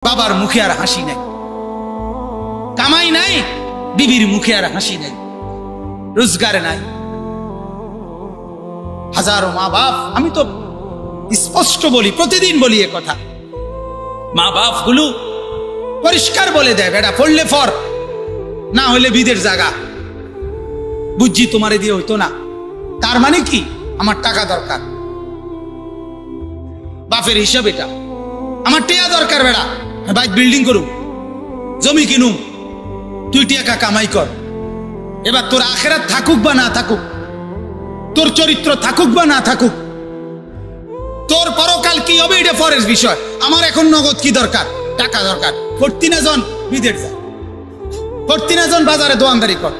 বাবার মুখে আর হাসি নাই, কামাই নাই, বিবির মুখে আর হাসি নাই, রোজগার নাই। হাজারো মা বাপ, আমি তো স্পষ্ট বলি, প্রতিদিন বলি এ কথা, মা বাপ গুলো পরিষ্কার বলে দেয়, বেটা পড়লে ফর, না হলে বিদের জায়গা, বুঝছি তোমারে দিয়ে হইতো না। তার মানে কি, আমার টাকা দরকার, বাপের হিসাব এটা, আমার টিয়া দরকার, বেড়া বাইক বিল্ডিং করুম, জমি কিনুম, তুই টিয়া কামাই কর। এবার তোর আখেরাত থাকুক বা না থাকুক, তোর চরিত্র থাকুক বা না থাকুক, তোর পরকাল কি হবে এটা পরের বিষয়। আমার এখন নগদ কি দরকার, টাকা দরকার। করতি না জন বিদের যা, করতি না জন বাজারে দোয়ানদারি কর।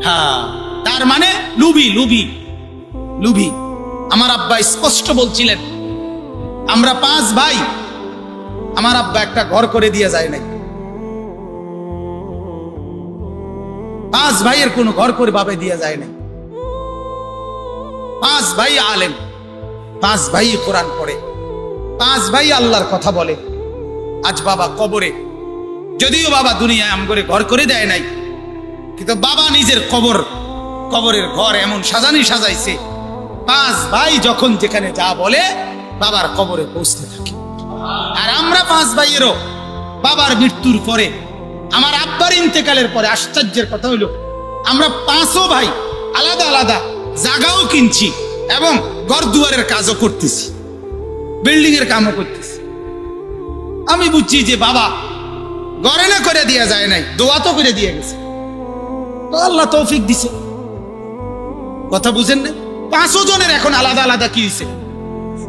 হ্যাঁ, তার মানে লুবি লুবি লুবি। আমার আব্বা স্পষ্ট বলছিলেন, আমরা 5 ভাই, আমার আব্বা একটা ঘর করে দিয়ে যায় নাই। 5 ভাইয়ের কোনো ঘর করে বাবা দিয়ে যায় নাই। 5 ভাই আলেম, 5 ভাই কোরআন পড়ে, 5 ভাই আল্লাহর কথা বলে। আজ বাবা কবরে, যদিও বাবা দুনিয়ায় আম করে ঘর করে দেয় নাই, কিন্তু বাবা নিজের কবরের ঘর এমন সাজাইছে, 5 ভাই যখন যেখানে যা বলে বাবার কবরে পৌঁছতে থাকে। আর আমরা 5 ভাইয়েরও বাবার মৃত্যুর পরে, আমার আব্বার ইন্তেকালের পরে, আশ্চর্যের কথা হইল, আমরা 5ও ভাই আলাদা আলাদা জায়গাও কিনছি এবং ঘর দুয়ারের কাজও করতেছি, বিল্ডিং এর কামও করতেছি। আমি বুঝছি যে বাবা ঘরে না করে দিয়া যায় নাই, দোয়া তো করে দিয়ে গেছে, তো আল্লাহ তৌফিক দিছে। কথা বুঝেন না? 5 জনের এখন আলাদা আলাদা কি হয়েছে,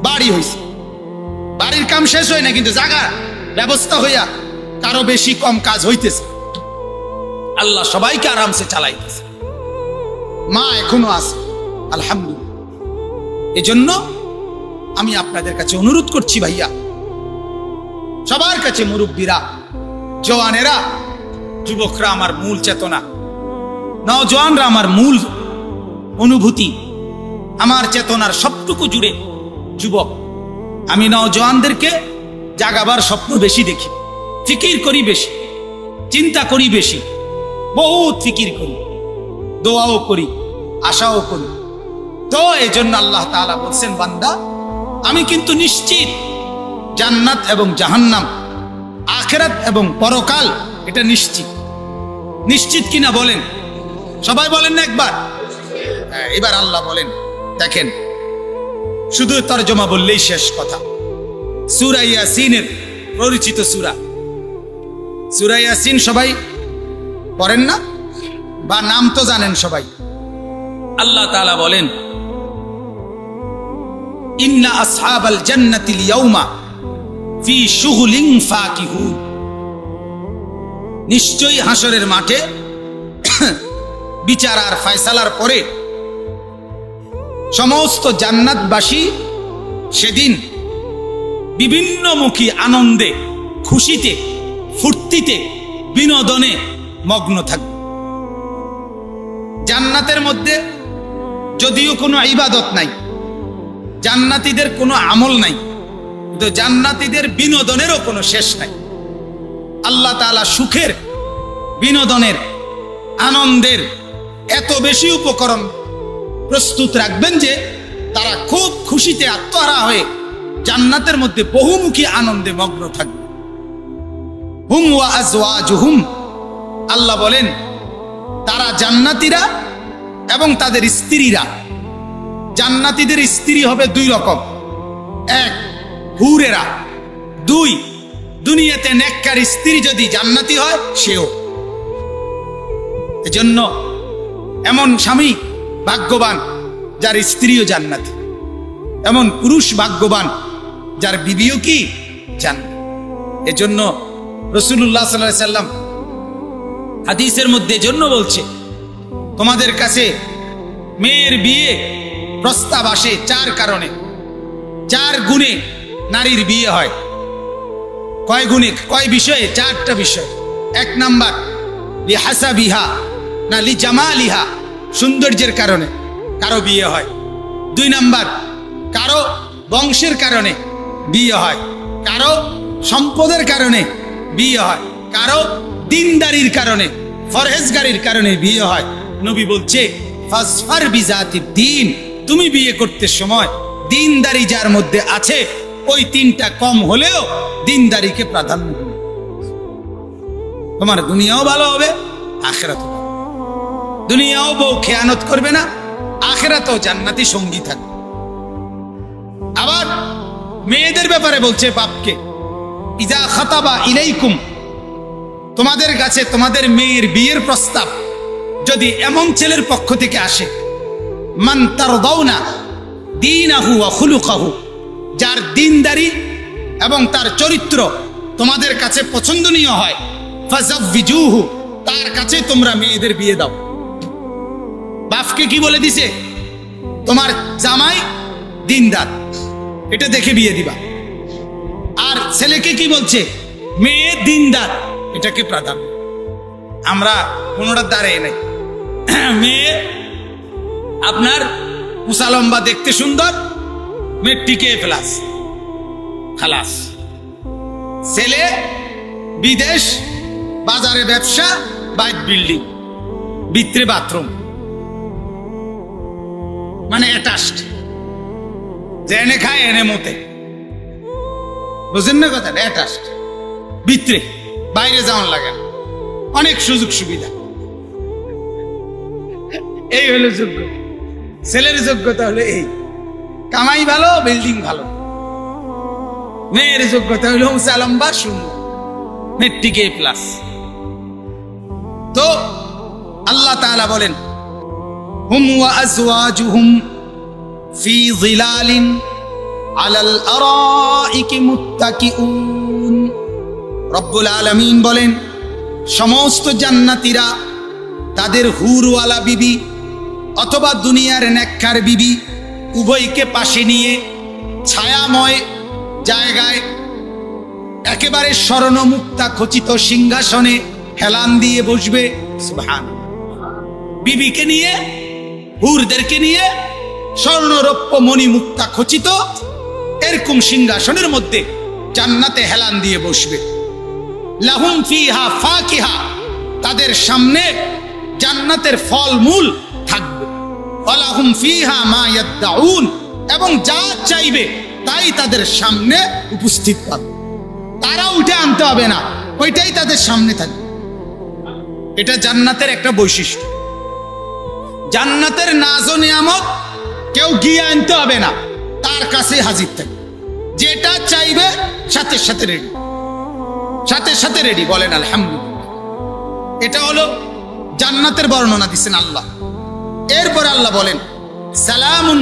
বাড়ি হয়েছে। বাড়ির কাম শেষ হয় না, কিন্তু জায়গা ব্যবস্থা হইয়া কারো বেশি কম কাজ হইতেছে। আল্লাহ সবাইকে আরামসে চালাইতেছে। মা এখনো আছে, আলহামদুলিল্লাহ। এজন্য আমি আপনাদের কাছে অনুরোধ করছি, ভাইয়া, সবার কাছে, মুরব্বীরা, জওয়ানেরা, যুবকরা আমার মূল চেতনা, নওজওয়ানরা আমার মূল অনুভূতি, আমার চেতনার সবটুকু জুড়ে যুবক। আমি নওজওয়ানদেরকে জাগাবার স্বপ্ন বেশি দেখি, ফিকির করি বেশি, চিন্তা করি বেশি, বহুত ফিকির করি, দোয়াও করি, আশাও করি। তো এই জন্য আল্লাহ তাআলা বলছেন, বান্দা আমি কিন্তু নিশ্চিত জান্নাত এবং জাহান্নাম, আখিরাত এবং পরকাল, এটা নিশ্চিত। নিশ্চিত কিনা বলেন, সবাই বলেন না একবার। এবার আল্লাহ বলেন, দেখেন, শুধু তরজমা বললেই শেষ কথা। সূরা ইয়াসিনের পরিচিত সূরা, সূরা ইয়াসিন সবাই পড়েন না, বা নাম তো জানেন সবাই। আল্লাহ তাআলা বলেন, ইন্না আসহাবাল জান্নাতিল ইয়াউমা ফি শুগলিন ফাকিহুন। নিশ্চয়ই হাসরের মাঠে বিচার আর ফয়সালার পরে সমস্ত জান্নাতবাসী সেদিন বিভিন্নমুখী আনন্দে, খুশিতে, ফুর্তিতে, বিনোদনে মগ্ন থাকবে। জান্নাতের মধ্যে যদিও কোনো ইবাদত নাই, জান্নাতীদের কোনো আমল নাই, কিন্তু জান্নাতীদের বিনোদনেরও কোনো শেষ নাই। আল্লাহ তাআলা সুখের, বিনোদনের, আনন্দের এত বেশি উপকরণ প্রস্তুত রাখবেন যে তারা খুব খুশিতে আত্মহারা হয়ে জান্নাতের মধ্যে বহুমুখী আনন্দে মগ্ন থাকবে। হুম ওয়া আজওয়াজুহুম, আল্লাহ বলেন, তারা জান্নাতীরা এবং তাদের স্ত্রীরা। জান্নাতীদের স্ত্রী হবে 2 রকম, 1 হুরেরা, 2 দুনিয়াতে নেককার স্ত্রী যদি জান্নাতি হয় সেও। এজন্য এমন স্বামী ভাগ্যবান যার স্ত্রীও জান্নাতি, এমন পুরুষ ভাগ্যবান যার বিবিও কি জান্নাত। এজন্য রাসূলুল্লাহ সাল্লাল্লাহু আলাইহি সাল্লাম হাদিসের মধ্যে জন্য বলছে, তোমাদের কাছে মেয়ের বিয়ে প্রস্তাব আসে 4 কারণে, 4 গুণে নারীর বিয়ে হয়। কয় গুণে, কয় বিষয়ে? 4টা বিষয়। 1 নাম্বার লিহাসাবিহা, না লিজামালিহা, সৌন্দর্যের কারণে কারো বিয়ে হয়। 2 নাম্বার কারো বংশের কারণে বিয়ে হয়, কারো সম্পদের কারণে বিয়ে হয়, কারো দিনদারির কারণে, ফরহেজগারির কারণে বিয়ে হয়। নবী বলছে ফাসফার বিজাতিদ দ্বীন, তুমি বিয়ে করতে সময় দিনদারি যার মধ্যে আছে ওই তিনটা কম হলেও দিনদারিকে প্রাধান্য দেবে। তোমার দুনিয়াও ভালো হবে, আখিরাতও ভালো। দুনিয়াও বউ খেয়ানত করবে না, আখিরাতেও জান্নাতি সঙ্গী থাকবে। আবার মেয়েদের ব্যাপারে বলছে বাপকে, ইজা খাতাবা ইলাইকুম, তোমাদের কাছে তোমাদের মেয়ের বিয়ের প্রস্তাব যদি এমন ছেলের পক্ষ থেকে আসে, মান তারদাউনা দীনাহু ওয়া খুলুকাহু, যার দিনদারি এবং তার চরিত্র তোমাদের কাছে পছন্দনীয় হয়, ফাযাওয়িজুহু, তার কাছে তোমরা মেয়েদের বিয়ে দাও। বাপকে কি বলে দিছে? তোমার জামাই দিনদার, এটা দেখে বিয়ে দিবা। আর ছেলেকে কি বলছে? মেয়ে দিনদার, এটাকে প্রাধান্য। আমরা কোনোটা দাঁড়িয়ে নাই, মেয়ে আপনার মুসালম্বা দেখতে সুন্দর, মেট্রিকে প্লাস, খালাস। ছেলে বিদেশ, বাজারে ব্যবসা, বাইক বিল্ডিং, ভিতরে বাথরুম, মানে অ্যাটাচড, যে এনে খায় এনে মতে, বুঝেন না কথা? অ্যাটাচড, ভিতরে, বাইরে যাওয়ার লাগে না, অনেক সুযোগ সুবিধা। এই হলো যোগ্য ছেলের যোগ্যতা, হলো এই কামাই ভালো, বিল্ডিং ভালো। মেয়ের যোগ্যতা হলো উঁচা লম্বা সুন্দর, মেট্রিকে প্লাস। তো আল্লাহ তাআলা বলেন, হুম ওয়া আজওয়াজুহুম ফি যিলালিন আলাল আরাইকি মুত্তাকিউন। রব্বুল আলামিন বলেন, সমস্ত জান্নাতীরা তাদের হুরওয়ালা বিবি অথবা দুনিয়ার নেককার বিবি উভয়কে পাশে নিয়ে ছায়াময় জায়গায় একেবারে স্বর্ণ মুক্তা খচিত সিংহাসনে হেলান দিয়ে বসবে। সুবহানাল্লাহ। বিবিকে নিয়ে, হুরদেরকে নিয়ে স্বর্ণ রৌপ্য মণি মুক্তা খচিত এরকম সিংহাসনের মধ্যে জান্নাতে হেলান দিয়ে বসবে। লাহুম ফিহা ফাকিহা, তাদের সামনে জান্নাতের ফলমূল থাকবে। ওয়ালাহুম ফিহা মা ইয়াদউন, এবং যা চাইবে তাই তাদের সামনে উপস্থিত পাবে। তারা উঠে আনতে হবে না, ওইটাই তাদের সামনে থাকবে। এটা জান্নাতের একটা বৈশিষ্ট্য। জান্নাতের নাজ ও নিয়ামত কেউ গিয়ে আনতে হবে না, তার কাছে হাজির থাকবে। যেটা চাইবে সাথে সাথে রেডি, সাথে সাথে রেডি। বলেন আলহামদুলিল্লাহ। এটা হলো জান্নাতের বর্ণনা দিচ্ছেন আল্লাহ। এরপর আল্লাহ বলেন, সালামুন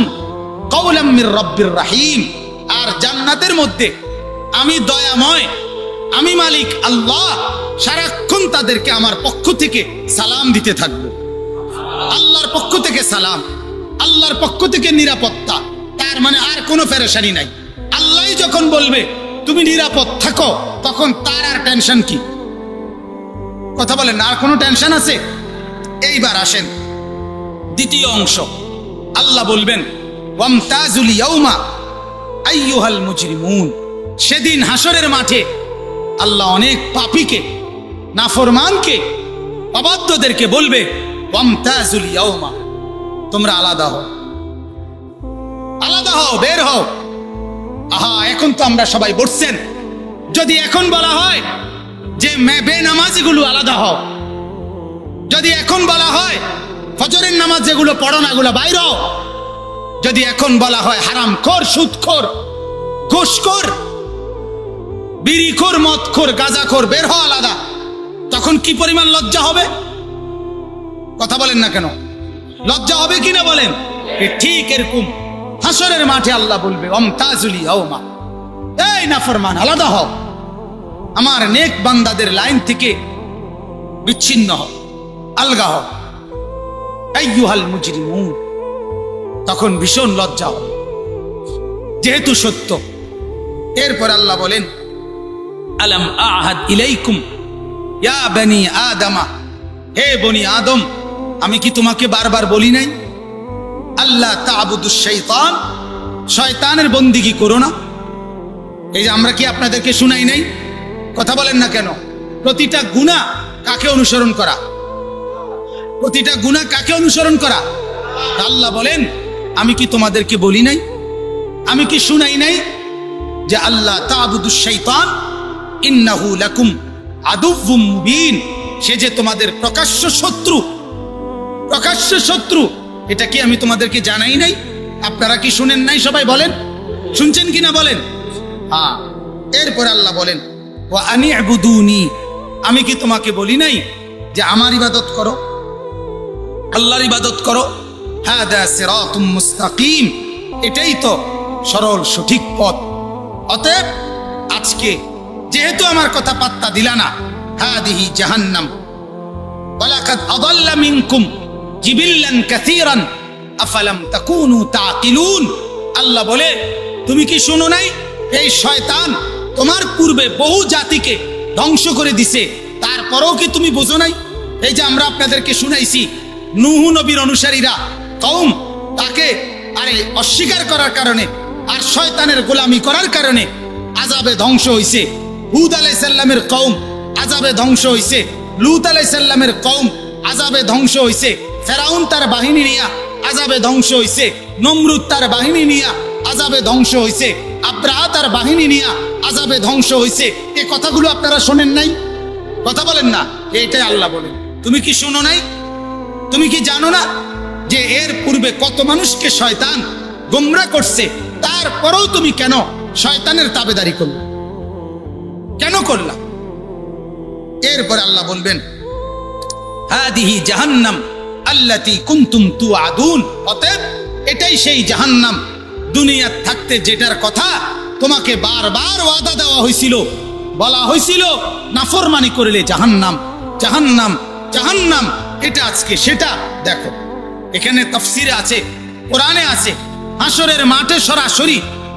কাওলাম মির রাব্বির রাহিম। আর জান্নাতের মধ্যে আমি দয়াময়, আমি মালিক আল্লাহ সারাক্ষণ তাদেরকে আমার পক্ষ থেকে সালাম দিতে থাকবো। আল্লাহর পক্ষ থেকে সালাম, আল্লাহর পক্ষ থেকে নিরাপত্তা। তার মানে আর কোনো পেরেশানি নাই। আল্লাহ যখন বলবে তুমি নিরাপদ থাকো, তখন তার আর টেনশন কি? কথা বলেন, আর কোনো টেনশন আছে? এইবার আসেন দ্বিতীয় অংশ। আল্লাহ বলবেন, ওয়ামতাজুল ইয়াউমা আইয়ুহাল মুজরিমুন। সেদিন হাসরের মাঠে আল্লাহ অনেক পাপীকে, নাফরমানকে, অবাধ্যদেরকে বলবে, ওয়ামতাজুল ইয়াউমা, তোমরা আলাদা হও, আলাদা হও, বের হও। আহা, এখন তো আমরা সবাই বসছেন। যদি এখন বলা হয় যে বেনামাজিগুলো আলাদা হও, যদি এখন বলা হয় ফজরের নামাজ যেগুলো পড়ো না এগুলো বাইর হও, যদি এখন বলা হয় হারামখোর, সুদখোর, ঘুষখোর, বিড়িখোর, মদখোর, গাঁজাখোর, বের হও আলাদা, তখন কি পরিমাণ লজ্জা হবে? কথা বলেন না কেন? লজ্জা হবে কিনা বলেন? ঠিক এরকম হাসরের মাঠে আল্লাহ বলবে, ওয়ামতাজুল ইয়াউমা, এই নাফরমান আলাদা হও, আমার নেক বান্দাদের লাইন থেকে বিচ্ছিন্ন হও, আলগা হও। আইয়ুহাল মুজরিমুন, তখন ভীষণ লজ্জা হবে, যেহেতু সত্য। এরপর আল্লাহ বলেন, আলাম আহাদ ইলাইকুম ইয়া বনি আদমা, হে বনি আদম, আমি কি তোমাকে বারবার বলি নাই আল্লাহ তা'বুদুশ শাইতান, শয়তানের বন্দিগি করো না? এই যে আমরা কি আপনাদেরকে শুনাই নাই? কথা বলেন না কেন? প্রতিটা গুনাহ কাকে অনুসরণ করা? প্রতিটা গুনাহ কাকে অনুসরণ করা? আল্লাহ বলেন, আমি কি তোমাদেরকে বলি নাই? আমি কি শুনাই নাই যে আল্লাহ তা'বুদুশ শাইতান ইন্নাহু লাকুম আদুউম মুবিন, সে যে তোমাদের প্রকাশ্য শত্রু, প্রকাশ্য শত্রু। এটা কি আমি তোমাদেরকে জানাই নাই? আপনারা কি শুনেন নাই? সবাই বলেন, শুনছেন কিনা বলেন? হ্যাঁ। এরপর আল্লাহ বলেন, ওয়া আনি'বুদুনি, আমি কি তোমাকে বলি নাই যে আমার ইবাদত করো, আল্লাহর ইবাদত করো? হাদা সিরাতুম মুস্তাকিম, এটাই তো সরল সঠিক পথ। অতএব আজকে যেহেতু আমার কথা পাত্তা দিলা না, হাদিহি জাহান্নাম ওয়ালাকাদ আদাল্লা মিনকুম জিবিল্লান কাসীরান আফালাম তাকুনু তাকিলুন। আল্লাহ বলে, তুমি কি শুনো নাই? এই শয়তান তোমার পূর্বে বহু জাতিকে ধ্বংস করে দিছে, তারপরেও কি তুমি বোঝো নাই? এই যে আমরা আপনাদেরকে শুনাইছি, নূহ নবীর অনুসারীরা কওম তাকে অস্বীকার করার কারণে আর শয়তানের গোলামি করার কারণে আযাবে ধ্বংস হইছে। হুদ আলাইহিস সালামের কওম আযাবে ধ্বংস হইছে, লূত আলাইহিস সালামের কওম আযাবে ধ্বংস হইছে, ফেরাউন তার বাহিনী নিয়া আযাবে ধ্বংস হইছে, নমরুদ তার বাহিনী নিয়া আযাবে ধ্বংস হইছে, আব্রাহা তার বাহিনী নিয়া আযাবে ধ্বংস হইছে। এই কথাগুলো আপনারা শোনেন নাই? কথা বলেন না। এইটাই আল্লাহ বলেন, তুমি কি শুনো নাই? তুমি কি জানো না যে এর পূর্বে কত মানুষকে শয়তান গোমরা করছে? তারপরেও তুমি কেন শয়তানের তাবেদারি করলে? কেন করলা? এরপর আল্লাহ বলবেন, হাদিহি জাহান্নাম আল্লাতী কুনতুম তুআদুন, অতএব এটাই সেই জাহান্নাম দুনিয়ার থাকতে যেটার কথা তোমাকে বারবার ওয়াদা দেওয়া হয়েছিল, বলা হয়েছিল নাফরমানি করলে জাহান্নাম, জাহান্নাম, জাহান্নাম। এটা আজকে সেটা। দেখো এখানে তাফসিরে আছে, কোরআনে আছে, হাসরের মাঠে সরাসরি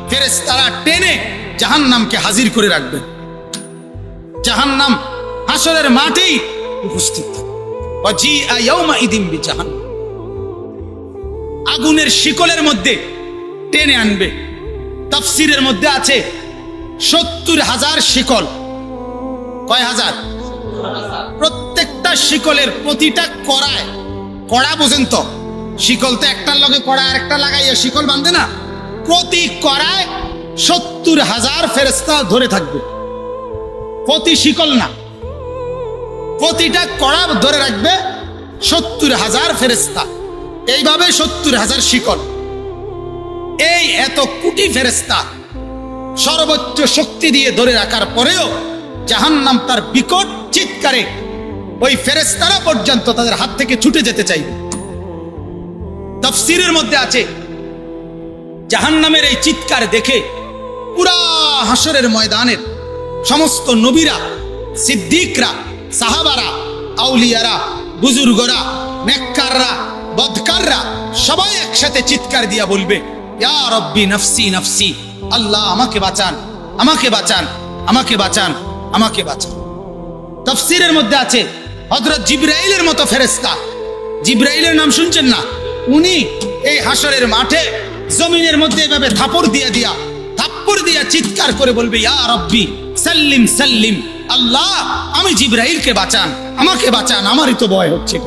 ফেরেশতারা টেনে জাহান্নামকে হাজির করে রাখবে। জাহান্নাম হাসরের মাঠেই উপস্থিত থাকে। ওয়াজিআ ইয়াউমাইদিন বিজাহান্নাম, আগুনের শিকলের মধ্যে টেনে আনবে। তাফসিরের মধ্যে আছে ৭০,০০০ শিকল। কয় হাজার? প্রত্যেকটা শিকলের প্রতিটা কড়ায়, কড়া বোঝেন তো, শিকল তো একটার লগে কড়া আর একটা লাগাইয়া শিকল বাঁধে না, প্রতি কড়ায় ৭০,০০০ ফেরেশতা ধরে থাকবে। প্রতি শিকল না, প্রতিটা কড়া ধরে রাখবে ৭০,০০০ ফেরেশতা। এইভাবে ৭০,০০০ শিকল। এই এত কোটি ফেরেশতা সর্বোচ্চ শক্তি দিয়ে ধরে রাখার পরেও জাহান্নাম তার বিকট চিৎকারে ওই ফেরেশতারা পর্যন্ত তাদের হাত থেকে ছুটে যেতে চাইবে। তাফসীরের মধ্যে আছে, জাহান্নামের এই চিৎকার দেখে পুরা হাসরের ময়দানের সমস্ত নবীরা, সিদ্দিকরা, সাহাবারা, আউলিয়ারা, বুজুর্গরা, নেককাররা, বদকাররা সবাই একসাথে চিৎকার দিয়া বলবে, ইয়া রব্বি নফসি নফসি, আল্লাহ আমাকে বাঁচান, আমাকে বাঁচান, আমাকে বাঁচান, আমাকে বাঁচান। তাফসীরের মধ্যে আছে হযরত জিবরাইলের মতো ফেরেশতা, জিবরাইলের নাম শুনছেন না? উনি এই হাসরের মাঠে জমিনের মধ্যে এভাবে থাপড় দিয়া চিৎকার করে বলবে, ইয়া রব্বি সাল্লিম সাল্লিম, আল্লাহ আমি জিবরাইলকে বাঁচান, আমাকে বাঁচান, আমারই তো ভয় হচ্ছে।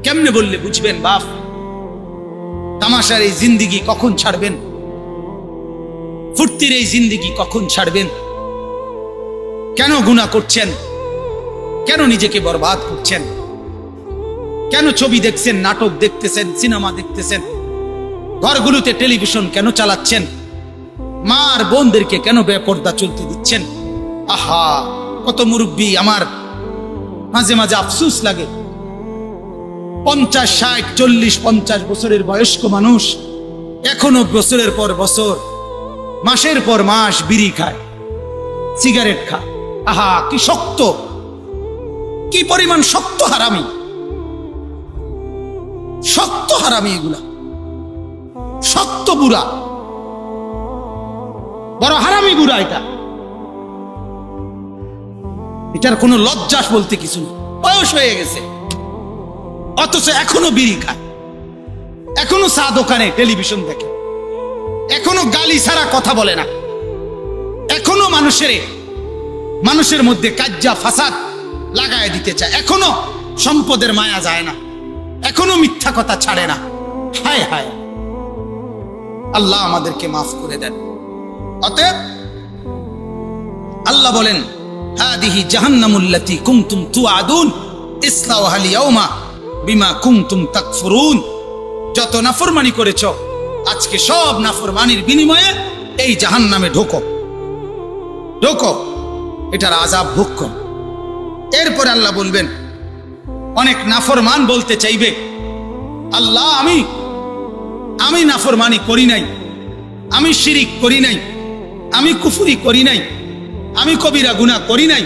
কেমনে বললে বুঝবেন বাপ? তামাশার এই জিন্দেগি কখন ছাড়বেন? ফুর্তির এই জিন্দেগি কখন ছাড়বেন? কেন গুনাহ করছেন? কেন নিজেকে বরবাদ করছেন? কেন ছবি দেখছেন, নাটক দেখতেছেন, সিনেমা দেখতেছেন? ঘরগুলোতে টেলিভিশন কেন চালাচ্ছেন? মা আর বোনদেরকে কেন বেপরদা চলতে দিচ্ছেন? আহা, কত মুরব্বী, আমার মাঝে মাঝে আফসোস লাগে। 50, 60, 40, 50 বছরের বয়স্ক মানুষ এখনো বছরের পর বছর, মাসের পর মাস বিড়ি খায়, সিগারেট খায়। আহা, কি শক্ত, কি পরিমাণ শক্ত হারামি, শক্ত হারামি, এগুলা শক্ত বুড়া, বড় হারামি বুড়া। এটার কোনো লজ্জাস বলতে কিছু নেই, বয়স হয়ে গেছে, অথচ এখনো বিড়ি খায়, এখনো চা দোকানে টেলিভিশন দেখে। এখনো গালি ছাড়া কথা বলে না, এখনো মানুষের মধ্যে কাজ্জা ফাসাদ লাগায় দিতে চায়, এখনো সম্পদের মায়া যায় না, এখনো মিথ্যা কথা ছাড়ে না। হায় হায়, আল্লাহ আমাদেরকে মাফ করে দেন। অতএব আল্লাহ বলেন, হাদিহি জাহান্নামুল্লাতী কুনতুম তুআদুন ইসলাউহা আল-ইয়াওমা বিমা কুনতুম তাকফুরুন। যত নাফরমানি করেছো, আজকে সব নাফরমানির বিনিময়ে এই জাহান্নামে ঢোকো, এটার আযাব ভোগ করো। এরপর আল্লাহ বলবেন, অনেক নাফরমান বলতে চাইবে, আল্লাহ আমি নাফরমানি করি নাই, আমি শিরিক করি নাই, আমি কুফরি করি নাই, আমি কবিরা গুনাহ করি নাই,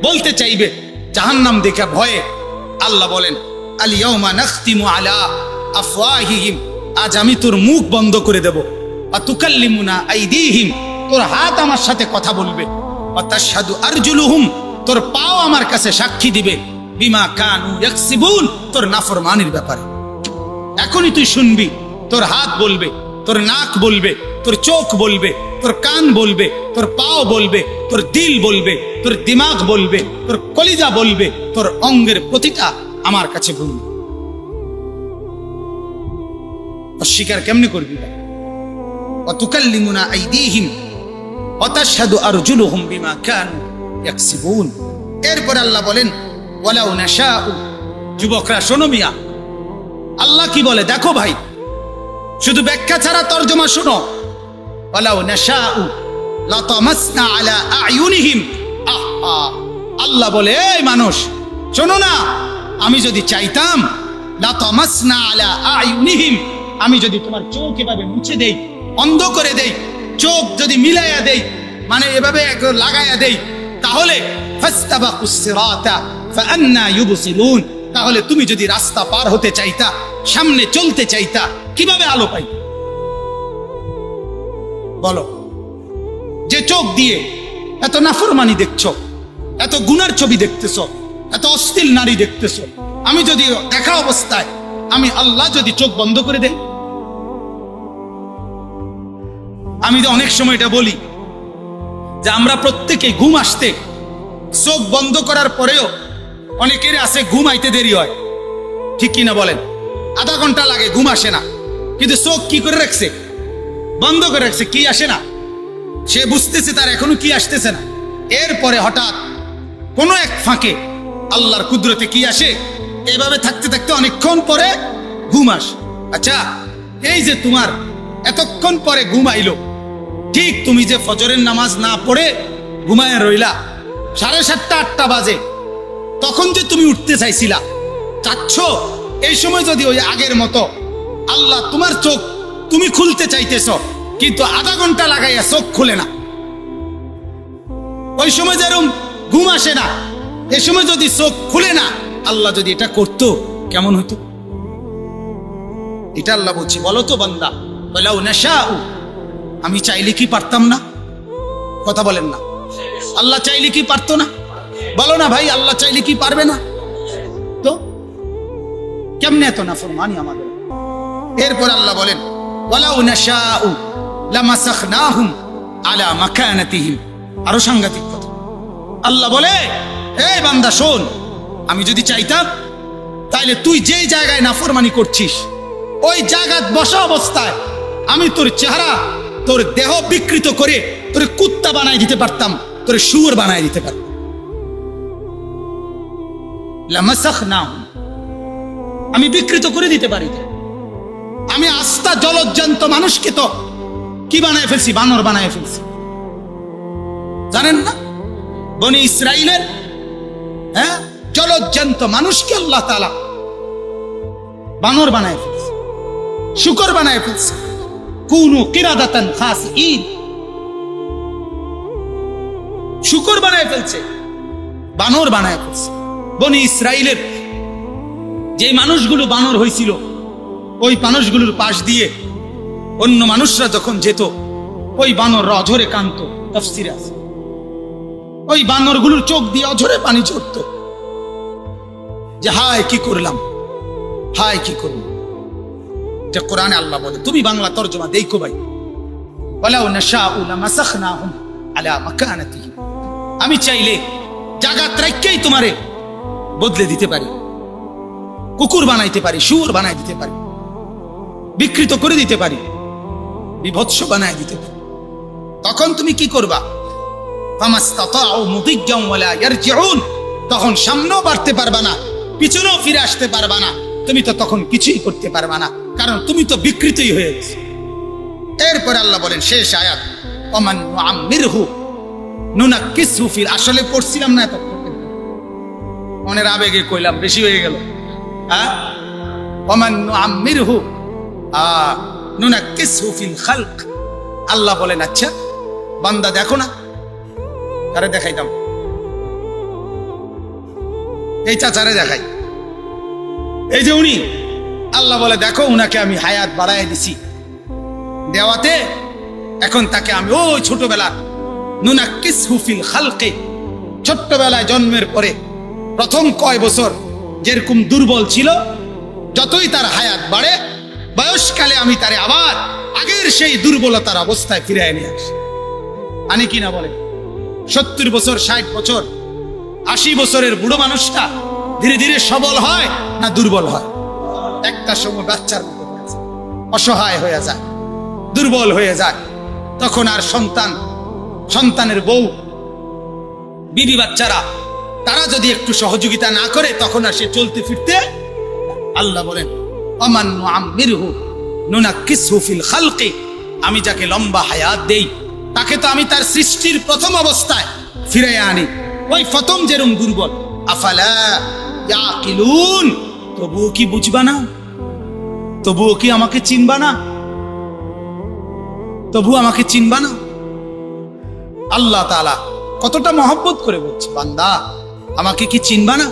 বলতে চাইবে জাহান্নাম দেখে ভয়ে। আল্লাহ বলেন, আল ইয়াউমা নাখতিমু আলা আফওয়াহিহিম, আজ আমি তোর মুখ বন্ধ করে দেব। ওয়া তুকাল্লিমুনা আইদিহিম, তোর হাত আমার সাথে কথা বলবে। ওয়া তাশহাদু আরজুলুহুম, তোর পাও আমার কাছে সাক্ষী দিবে। বিমা কানু ইয়াকসিবুন, তোর নাফরমানির ব্যাপারে। এখনই তুই শুনবি, তোর হাত বলবে, তোর নাক বলবে, তোর চোখ বলবে, তোর কান বলবে, তোর পাও বলবে, তোর দিল বলবে, তোর দিমাগ বলবে, তোর কলিজা বলবে, তোর অঙ্গের প্রতিটা আমার কাছে বলবে। অস্বীকার কেমনে করবি? ওয়া তুকাল্লিমুনা আইদিহিম ওয়া তাশহাদু আরজুলুহুম বিমা কানু ইয়াকসিবুন। এরপর আল্লাহ বলেন, ওয়ালাউ নাশাউ, যুবকরা শোনো মিয়া, আল্লাহ কি বলে দেখো ভাই, শুধু ব্যাখ্যা ছাড়া তরজমা শোনো। ওয়ালাউ নাশাউ লাতামাসনা আলা আয়ুনিহিম, আল্লাহ বলে, এই মানুষ শোনো না, আমি যদি চাইতাম, লাতামাসনা আলা আয়ুনিহিম, আমি যদি তোমার চোখ এভাবে মুছে দেই, অন্ধ করে দেই, চোখ যদি মিলাইয়া দেই, মানে এভাবে লাগাইয়া দেই, তাহলে ফাস্তাবাকুস সিরাতা ফাআন্না ইউবসিরুন, তাহলে তুমি যদি রাস্তা পার হতে চাইতা, সামনে চলতে চাইতা, কিভাবে আলো পাই? বলো, যে চোখ দিয়ে এত নাফরমানি দেখছো, এত গুনার ছবি দেখতেছো, এত অশ্লীল নারী দেখতেছো, আমি যদি দেখা অবস্থায় আমি আল্লাহ যদি চোখ বন্ধ করে দেই, আমি তো অনেক সময় এটা বলি যে আমরা প্রত্যেকে ঘুম আসতে চোখ বন্ধ করার পরেও অনেকের আছে ঘুম আইতে দেরি হয়, ঠিক কিনা বলেন? আধা ঘন্টা লাগে, ঘুম আসে না, কিন্তু চোখ কি করে রাখছে? বন্ধ করে রাখছে, কি আসে না, সে বুঝতেছে তার এখনো কি আসতেছে না। এরপরে হঠাৎ কোনো এক ফাঁকে আল্লাহর কুদরতে কি আসে, এভাবে থাকতে থাকতে অনেকক্ষণ পরে ঘুম আসে। আচ্ছা, এই যে তোমার এতক্ষণ পরে ঘুম আইলো, ঠিক তুমি যে ফজরের নামাজ না পড়ে ঘুমায় রইলা, 7:30 8টা বাজে, তখন যে তুমি উঠতে চাইছিলা, চাচ্ছ, এই সময় যদি ওই আগের মতো আল্লাহ তোমার চোখ তুমি খুলতে চাইতেছ, কিন্তু আধা ঘন্টা লাগাইয়া চোখ খুলে না, ওই সময় যেরকম ঘুম আসে না, এই সময় যদি চোখ খুলে না, আল্লাহ যদি এটা করতো কেমন হতো? এটা আল্লাহ বলছি, বলো তো বান্দা, ওয়ালাউ নাশাউ, আমি চাইলে কি পারতাম না? কথা বলেন না, আল্লাহ চাইলে কি পারতো না? বলো না ভাই, আল্লাহ চাইলে কি পারবে না? তো কেমনে এত নাফরমানি আমাদের? এরপর আল্লাহ বলেন, ওয়ালাউ নাশাউ লামাসাখনাহুম আলা মাকানাতিহিম, আরো সাংঘাতিক কথা। আল্লাহ বলে, এই বান্দা শোন, আমি যদি চাইতাম, তাইলে তুই যেই জায়গায় নাফরমানি করছিস, ওই জায়গায় বসা অবস্থায় আমি তোর চেহারা, তোর দেহ বিকৃত করে তোর কুত্তা বানাই দিতে পারতাম, তোর শুয়োর বানাই দিতে পারতাম। লামাসাখনাহুম, আমি বিকৃত করে দিতে পারি। আমি আস্থা জলজ্জান্ত মানুষকে তো কি বানায় ফেলছি? বানর বানায় ফেলছি। জানেন না, বনি ইসরাইলের জলজ্জান্ত মানুষকে আল্লাহ তাআলা বানর বানায় ফেলছে, শুকর বানায় ফেলছে। কুনু কিরাদাতান খাসিইন, শুকর বানায় ফেলছে, বানর বানায় ফেলছে। বনি ইসরাইলের যে মানুষগুলো বানর হয়েছিল, ওই মানুষগুলোর পাশ দিয়ে অন্য মানুষরা যখন যেত, ওই বানররা অঝরে কাঁদতো। তাফসীরে আছে, ওই বানরগুলোর চোখ দিয়ে অঝরে পানি ঝরত, যে হায় কি করলাম, হায় কি করলাম। এটা কোরআনে আল্লাহ বলে, তুমি বাংলা তরজমা দেখো ভাই, ওয়ালাউ নাশাউ লামাসাখনাহুম আলা মাকানাতিহিম, আমি চাইলে জাগাত রাখকেই তোমারে বদলে দিতে পারি, কুকুর বানাইতে পারি, শুয়োর বানাই দিতে পারি, বিকৃত করে দিতে পারি, বিভৎস বানাই দিতে পারি। তখন তুমি কি করবা? ফামাস্তাতাউ মুদিজ্জাম ওয়ালা ইয়ারজিউন, তখন সামনেও বাড়তে পারবা না, পিছনেও ফিরে আসতে পারবা না, তুমি তো তখন কিছুই করতে পারবা না, কারণ তুমি তো বিকৃতই হয়ে গেছো। এরপর আল্লাহ বলেন শেষ আয়াত, ওমান নুআম্মিরহু নুনাক্কিসহু ফিল, আসলে পড়ছিলাম না, এত মনের আবেগে কইলাম, বেশি হয়ে গেল। হ্যাঁ, ওমান নুআম্মিরহু নুনাক্কিসহু ফিল খালক। আল্লাহ বলেন আচ্ছা বান্দা দেখো না, কারে দেখাইতাম? এই চাচারে দেখাই, এই যে উনি, আল্লাহ বলে দেখো উনাকে আমি হায়াত বাড়াই দিছি, দেওয়াতে এখন তাকে আমি ওই ছোটবেলা নুনাক্কিসহু ফিল খালকে, ছোট্টবেলায় জন্মের পরে প্রথম কয় বছর যেরকম দুর্বল ছিল, যতই তার হায়াত বাড়ে বয়সকালে আমি তারে আবার আগের সেই দুর্বলতার অবস্থায় ফিরিয়ে নিয়ে আসি। আনি কিনা বলে 70 বছর, 60 বছর, 80 বছরের বুড়ো মানুষটা ধীরে ধীরে সবল হয় না দুর্বল হয়? একটা সময় বাচ্চার মতো অসহায় হয়ে যায়, দুর্বল হয়ে যায়, তখন আর সন্তানের বউ, বিবি, বাচ্চারা তারা যদি একটু সহযোগিতা না করে তখন আর সে চলতে ফিরতে, আল্লাহ বলেন ওমান নুআম্মিরহু নুনাক্কিসহু ফিল খালকি, আমি যাকে লম্বা হায়াত দেই তাকে তো আমি তার সৃষ্টির প্রথম অবস্থায় ফিরে আনি, ওই প্রথম যেরকম দুর্বল। আফালা ইয়াকিলুন, তবুও কি বুঝবা না? তবুও কি আমাকে চিনবা না? তবু আমাকে চিনবা না? আল্লাহ তাআলা কতটা মহব্বত করে বলছে, বান্দা আমাকে কি চিনবা না?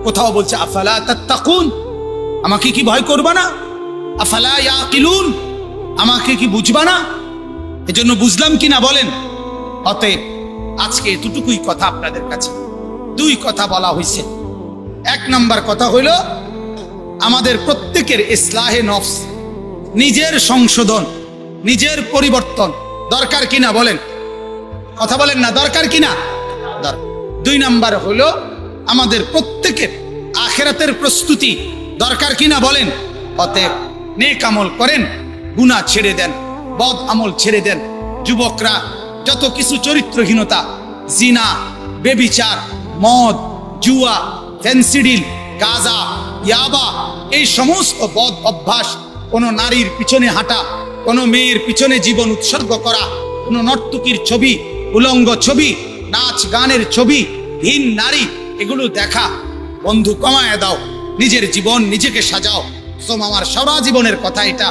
কোথাও বলছে আফালা তাত্তাকুন, আমাকে কি ভয় করবা না? আফালা ইয়াকিলুন, আমাকে কি বুঝবা না? এজন্য বুঝলাম কিনা বলেন। অতএব আজকে এতটুকুই কথা আপনাদের কাছে, দুই কথা বলা হয়েছে। এক নাম্বার কথা হইল আমাদের প্রত্যেকের ইসলাহে নফস, নিজের সংশোধন, নিজের পরিবর্তন দরকার কিনা বলেন, কথা বলেন না, দরকার কিনা? দুই নাম্বার হলো আমাদের প্রত্যেকের আখিরাতের প্রস্তুতি দরকার কিনা বলেন। অতএব নেক আমল করেন, গুনাহ ছেড়ে দেন, বদ আমল ছেড়ে দেন। যুবকরা যত কিছু চরিত্রহীনতা, জিনা, বেবিচার, মদ, জুয়া, ফেন্সিডিল, গাঁজা, ইয়াবা, এই সমস্ত বদ অভ্যাস, কোনো নারীর পিছনে হাঁটা, কোনো মেয়ের পিছনে জীবন উৎসর্গ করা, কোনো নর্তকীর ছবি, উলঙ্গ ছবি, নাচ গানের ছবি, হীন নারী, এগুলো দেখা বন্ধু কমায় দাও, নিজের জীবন নিজেকে সাজাও। আমার সারা জীবনের কথা এটা।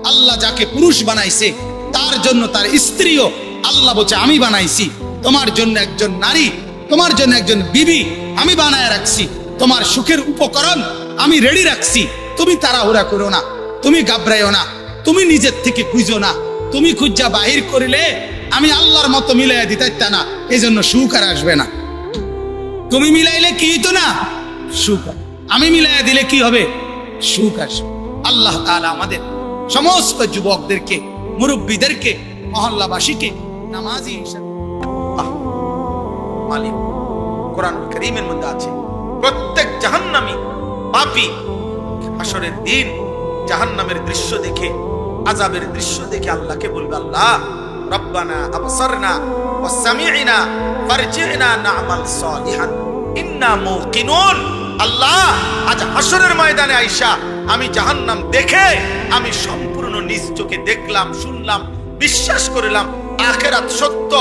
আল্লাহ যাকে পুরুষ বানাইছে তার জন্য তার স্ত্রীও আল্লাহ বলছে আমি বানাইছি, তোমার জন্য একজন নারী, তোমার জন্য একজন বিবি আমি বানায় রাখছি, তোমার সুখের উপকরণ আমি রেডি রাখছি। তুমি তাড়াহুড়া করো না, তুমি ঘাবড়াইও না, তুমি নিজের থেকে খুঁজো না, তুমি খুঁজা বাহির করিলে আমি আল্লাহর মতো মিলাইয়া দিতে না, এই জন্য সুখ আর আসবে না। তুমি মিলাইলে কি হইতো না? সুখ। আমি মিলাইয়া দিলে কি হবে? সুখ আসবে। আল্লাহ তাআলা আমাদের সমস্ত যুবকদেরকে, মুরব্বীদেরকে, মহল্লাবাসীকে নামাজি হিসেবে মালিক কোরআনুল কারীমের মধ্যে আছে, প্রত্যেক জাহান্নামী পাপী হাসরের দিন জাহান্নামের দৃশ্য দেখে, আযাবের দৃশ্য দেখে আল্লাহকে বলবে, আল্লাহ রব্বানা আবসারনা ওয়া সামি'না ফারজি'না না'মাল সালিহান ইন্না মুকিনুন। আল্লাহ আজ হাসরের ময়দানে আইসা আমি জাহান্নাম দেখে আমি সম্পূর্ণ নিজ চোখে দেখলাম, শুনলাম, বিশ্বাস করলাম আখিরাত সত্য।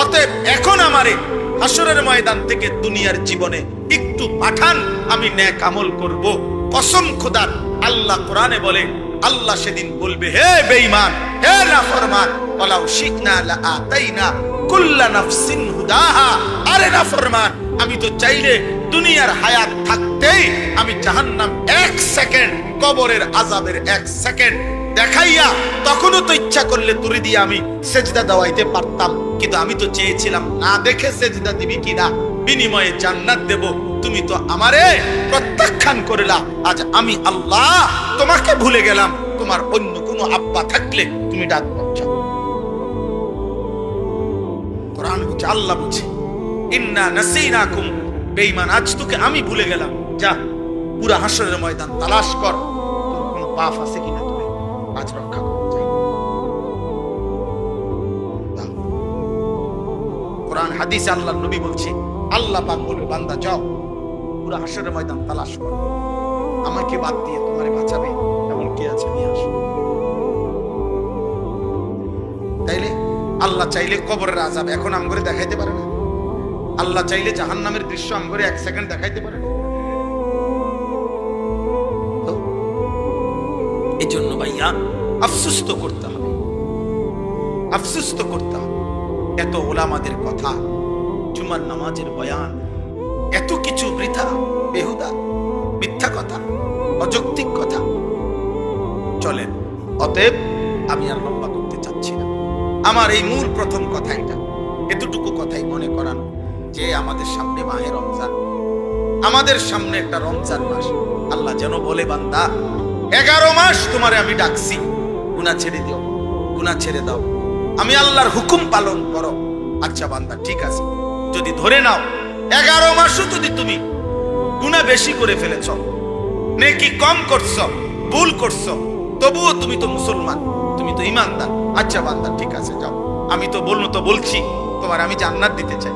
অতএব এখন আমারে হাসরের ময়দান থেকে দুনিয়ার জীবনে একটু পাঠান, আমি নেক আমল করব। কসম খোদার, আল্লাহ কোরআনে বলে, আল্লাহ সেদিন বলবে, হে বেঈমান, হে নাফরমান, ওয়ালাউ শি'না লাআতাইনা কুল্লা নাফসিন হুদাহা। আরে নাফরমান, আমি তো চাইলে দুনিয়ার হায়াত থাকতেই আমি জাহান্নাম 1 সেকেন্ড, কবরের আযাবের 1 সেকেন্ড দেখাইয়া তখনও তো ইচ্ছা করলে তুরি দিয়ে আমি সেজদা দেওয়াইতে পারতাম, কিন্তু আমি তো চেয়েছিলাম না দেখে সেজদা দিবি কিনা, বিনিময়ে জান্নাত দেব। তুমি তো আমারে প্রত্যাখ্যান করলা। আজ আমি আল্লাহ তোমাকে ভুলে গেলাম, তোমার অন্য কোনো আব্বা থাকলে তুমি ডাক পাচ্ছ। কোরআন বলছে, আল্লাহ বলছে, ইন্না নাসিনাকুম, বেঈমান আজ তোকে আমি ভুলে গেলাম, যা পুরা হাসরের ময়দান তালাশ কর, তোর কোনো পাপ আছে কিনা তুমি আজ রক্ষা কর। কোরআন হাদিসে আল্লাহর নবী বলছে, আল্লাহ পাক বলবে, বান্দা যাও পুরা হাসরের ময়দান তালাশ কর, আমাকে বাদ দিয়ে তোমারে বাঁচাবে এমন কে আছে, নিয়ে আসো। তাইলে আল্লাহ চাইলে কবরের আযাব এখন আমগরে দেখাইতে পারে না, আল্লাহ চাইলে জাহান্নামের দৃশ্য আমগরে 1 সেকেন্ড দেখাইতে পারে না। তো এই জন্য ভাইয়া আফসোস তো করতে হবে, আফসোস তো করতে হবে। এত ওলামাদের কথা, জুমার নামাজের বয়ান, এত কিছু বৃথা, বেহুদা, মিথ্যা কথা, অযৌক্তিক কথা চলেন। অতএব আমি আর লম্বা করতে চাচ্ছি না, আমার এই মূল প্রথম কথা এটা, এতটুকু কথাই মনে করানো যে আমাদের সামনে মাহে রমজান, আমাদের সামনে একটা রমজান মাস। আল্লাহ যেন বলে, বান্দা 11 মাস তোমারে আমি ডাকছি, গুনাহ ছেড়ে দিও, গুনাহ ছেড়ে দাও, আমি আল্লাহর হুকুম পালন করো। আচ্ছা বান্দা ঠিক আছে, যদি ধরে নাও 11 মাসও যদি তুমি গুনাহ বেশি করে ফেলেছ, নেকি কম করছো, ভুল করছো, তবুও তুমি তো মুসলমান, তুমি তো ঈমানদার। আচ্ছা বান্দা ঠিক আছে যাও, আমি তো বলছি তোমার আমি জান্নাত দিতে চাই,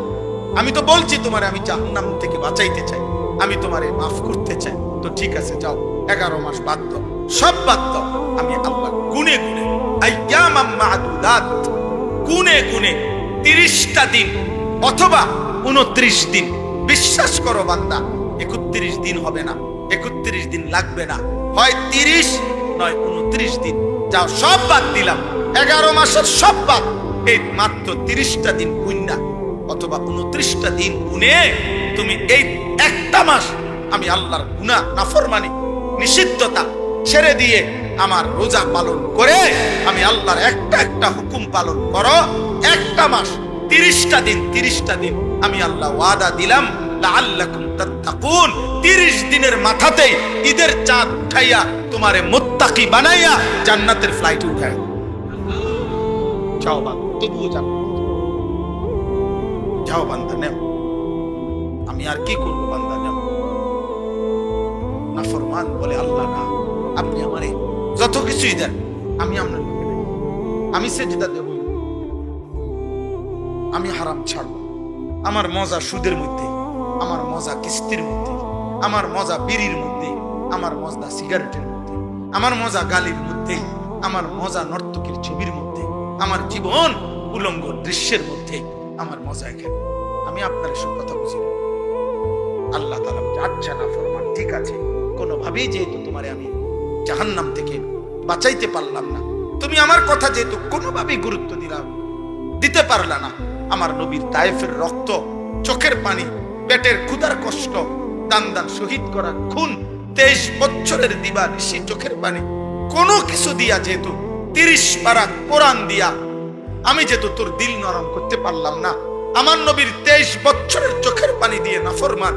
আমি তো বলছি তোমার আমি জাহান্নাম থেকে বাঁচাইতে চাই, আমি তোমারে মাফ করতে চাই, তো ঠিক আছে যাও 11 মাস বাদ দাও, সব বাদ দাও, আমি আল্লাহ গুনে গুনে আইয়ামাম মা'দুদাত, গুনে গুনে 30টা দিন অথবা 29 দিন, বিশ্বাস করো বান্দা 31 দিন হবে না, 31 দিন লাগবে না, হয় 30 নয় 29 দিন, যাও সব বাদ দিলাম, 11 মাসের সব বাদ, এই মাত্র 30টা দিন গুণনা অথবা 29টা দিন গুনে তুমি এই একটা মাস আমি আল্লাহর গুনাহ, নাফরমানি, নিষিদ্ধতা ছেড়ে দিয়ে আমার রোজা পালন করে আমি আল্লাহর একটা হুকুম পালন করো, একটা মাস 30টা দিন আমি আল্লাহ ওয়াদা দিলাম, লাআল্লাকুম তাত্তাকুন, 30 দিনের মাথাতেই ঈদের চাঁদ উঠাইয়া তোমারে মুত্তাকি বানাইয়া জান্নাতের ফ্লাইট উঠায়। যাও বান্দা, তবুও যাও, যাও বান্দা নেও, আমি আর কি করবো, বান্দা নেও। নাফরমান বলে, আল্লাহ না, আপনি আমারে যত কিছুই দেন আমি আপনার লোকে নেই, আমি সেজদা দেব, আমি হারাম ছাড়বো, আমার মজা সুদের মধ্যে, আমার মজা কিস্তির মধ্যে, আমার মজা বিড়ির মধ্যে, আমার মজা সিগারেটের মধ্যে, আমার মজা গালির মধ্যে, আমার মজা নর্তকীর ছবির মধ্যে, আমার জীবন উলঙ্গ দৃশ্যের মধ্যে, আমার মজা এখানে, আমি আপনার এসব কথা বুঝি না। আল্লাহ তাআলা বলছে, আচ্ছা না ফরমান, ঠিক আছে, কোনোভাবেই যেহেতু তোমারে আমি জাহান্নাম থেকে বাঁচাইতে পারলাম না, তুমি আমার কথা যেহেতু কোনোভাবেই গুরুত্ব দিতে পারলা না, আমার নবীর তায়েফের রক্ত, চোখের পানি, পেটের ক্ষুধার কষ্ট, দান শহীদ করা খুন, 23 বছরের দিবানিশি চোখের পানি, কোনো কিছু দিয়া যেহেতু 30 পারা কোরআন দিয়া আমি যেহেতু তোর দিল নরম করতে পারলাম না, আমার নবীর 23 বছরের চোখের পানি দিয়ে নাফরমান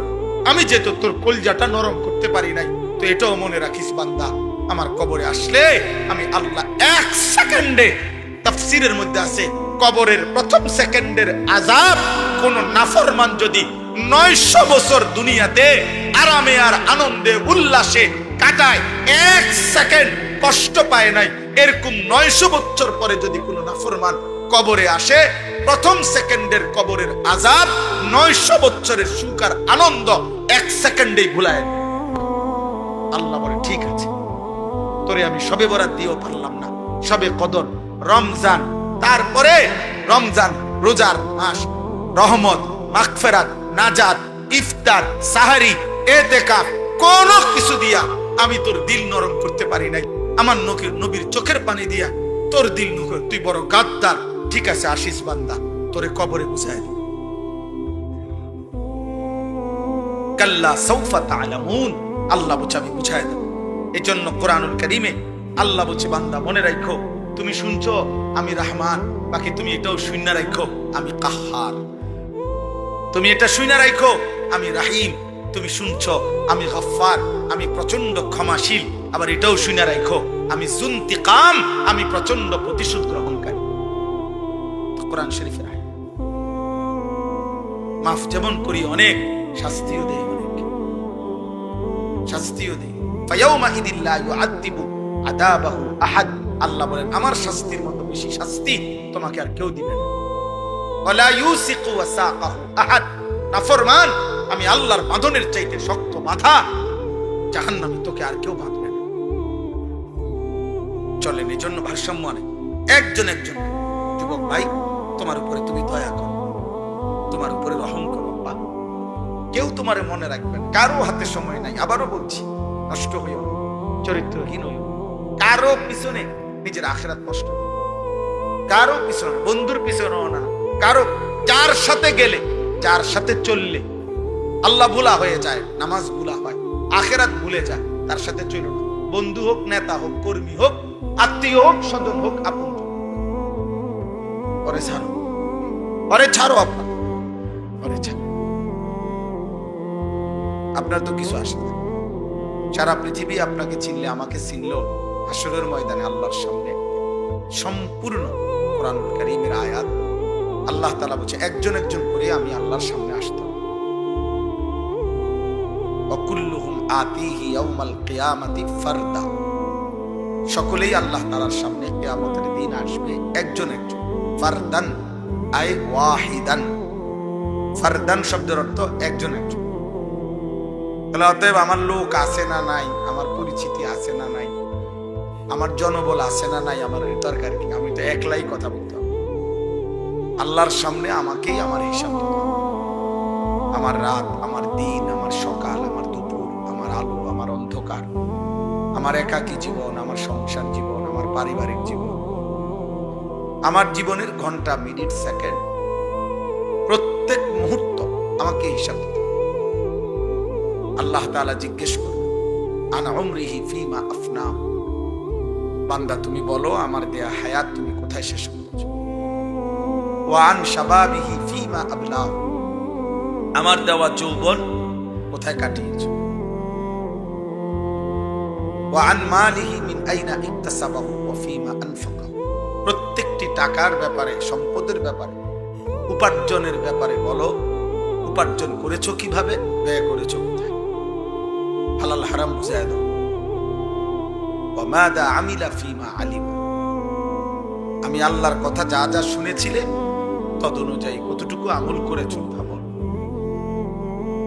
আমি যেহেতু তোর কলজাটা নরম করতে পারি নাই, তো এটাও মনে রাখিস বান্দা, আমার কবরে আসলে আমি আল্লাহ 1 সেকেন্ডে, তাফসীরের মধ্যে আছে কবরের প্রথম সেকেন্ডের আযাব কোন নাফরমান যদি 900 বছর দুনিয়াতে আরামে আর আনন্দে উল্লাসে কাটায়, 1 সেকেন্ড কষ্ট পায় নাই, এরকম 900 বছর পরে যদি কোনো নাফরমান কবরে আসে, প্রথম সেকেন্ডের কবরের আযাব 900 বছরের সুখ আর আনন্দ 1 সেকেন্ডেই ভুলায়। আল্লাহ বলে, ঠিক আছে, তোরে আমি সবে বরাত দিয়েও পারলাম না, সবে কদর, রমজান, তারপরে রমজান রোজার মাস, রহমত, মাগফিরাত, নাজাত, ইফতার, সাহারি, ইতিকাফ, কোন কিছু দিয়া আমি তোর দিল নরম করতে পারি নাই, আমার নবীর চোখের পানি দিয়া তোর দিল নরম, তুই বড় গাদ্দার, ঠিক আছে আসিস বান্দা, তোরে কবরে বুঝায় দিই। কাল্লা সাউফা তা'লামুন, আল্লাহ বলছে আমি বুঝায় দেব। এই জন্য কোরআনুল কারীমে আল্লাহ বলছে, বান্দা মনে রাখো, তুমি শুনছো আমি রহমান, বাকি তুমি এটাও শুনে রাখো আমি কাহ্হার, তুমি এটা শুনে রাখো আমি রাহিম, তুমি শুনছো আমি গফফার, আমি প্রচন্ড ক্ষমাশীল, আবার এটাও শুনে রাখো আমি যুনতিকাম, আমি প্রচন্ড প্রতিশোধ গ্রহণকারী। কোরআন শরীফের আয়াত। মাফ যেমন করি অনেক, শাস্তিও দেয় অনেক, শাস্তিও দেয়। ফায়াউমা ইদিল্লা ইউআযিবু আযাবাহু আহাদ, আল্লাহ বলেন আমার শাস্তির মতো বেশি শাস্তি তোমাকে আর কেউ দিবে না। ওয়ালা ইউসিকু ওয়াসাকাহু আহাদ, নাফরমান আমি আল্লাহর বাঁধনের চাইতে শক্ত বাঁধা জাহান্নামে তোকে আর কেউ বাঁধবে না। চলেন, এই জন্য ভারসাম্য আনে একজন একজন। যুবক ভাই, তোমার উপরে তুমি দয়া করো, তোমার উপরে রহম করো। কেউ তোমারে মনে রাখবেন, কারো হাতে সময় নাই। আবারও বলছি, নষ্ট হইও না, চরিত্রহীন হইও, কারো পিছনে নিজের আখিরাত নষ্ট, কারো পিছনে, বন্ধুর পিছনেও না, কারো যার সাথে গেলে, যার সাথে চললে আল্লাহ ভুলা হয়ে যায়, নামাজ ভুলা হয়, আখিরাত ভুলে যায়, তার সাথে চলো না। বন্ধু হোক, নেতা হোক, কর্মী হোক, আত্মীয় হোক, স্বজন হোক, আপন, পরে ছাড়ো, পরে ছাড়ো, আপনার পরে ছাড়ো। আপনার তো কিছু আসে না, সারা পৃথিবী আপনাকে চিনলে, আমাকে চিনল, হাসরের ময়দানে আল্লাহর সামনে সম্পূর্ণ কোরআনুল কারীমের আয়াত আল্লাহ তাআলা বলছে একজন একজন করে আমি আল্লাহর সামনে আসতাম। ওয়াকুল্লুহুম আতিহি ইয়াউমাল কিয়ামাতি ফারদা, সকলেই আল্লাহ তাআলার সামনে কিয়ামতের দিন আসবে একজন একজন। ফারদান আই ওয়াহিদান, ফারদান শব্দের অর্থ একজন একজন। তাহলে অতএব আমার লোক আছে না নাই, আমার পরিচিতি আছে না নাই, আমার জনবল আছে না নাই, আমার দরকার কি? আমি তো একলাই কথা বলতে হবে। আল্লাহর সামনে আমাকেই আমার হিসাব দিতে হবে। আমার রাত, আমার দিন, আমার সকাল, আমার দুপুর, আমার আলো, আমার অন্ধকার, আমার একাকী জীবন, আমার সংসার জীবন, আমার পারিবারিক জীবন, আমার জীবনের ঘন্টা, মিনিট, সেকেন্ড, প্রত্যেক মুহূর্ত আমাকে হিসাব দিতে হবে। আল্লাহ তাআলা জিজ্ঞেস করবেন আনা উমরিহি ফিমা আফনা, বান্দা তুমি বলো আমার দেয়া হায়াত তুমি কোথায় শেষ করেছো। ওয়া আন শাবাবিহি ফিমা আবলাহ, আমার দেওয়া যৌবন কোথায় কাটিয়েছো। ওয়া আন মালিহি মিন আইনা ইকতাসাবাহু ওয়া ফিমা আনফাকাহু, প্রত্যেকটি টাকার ব্যাপারে, সম্পদের ব্যাপারে, উপার্জনের ব্যাপারে বলো উপার্জন করেছো কিভাবে, ব্যয় করেছো কোথায়, হালাল হারাম বুঝায় দাও। ওয়া মাদা আমিলা ফিমা আলিমা, আমি আল্লাহর কথা যা যা শুনেছিলে তদ অনুযায়ী কতটুকু আমল করেছো তা বলো।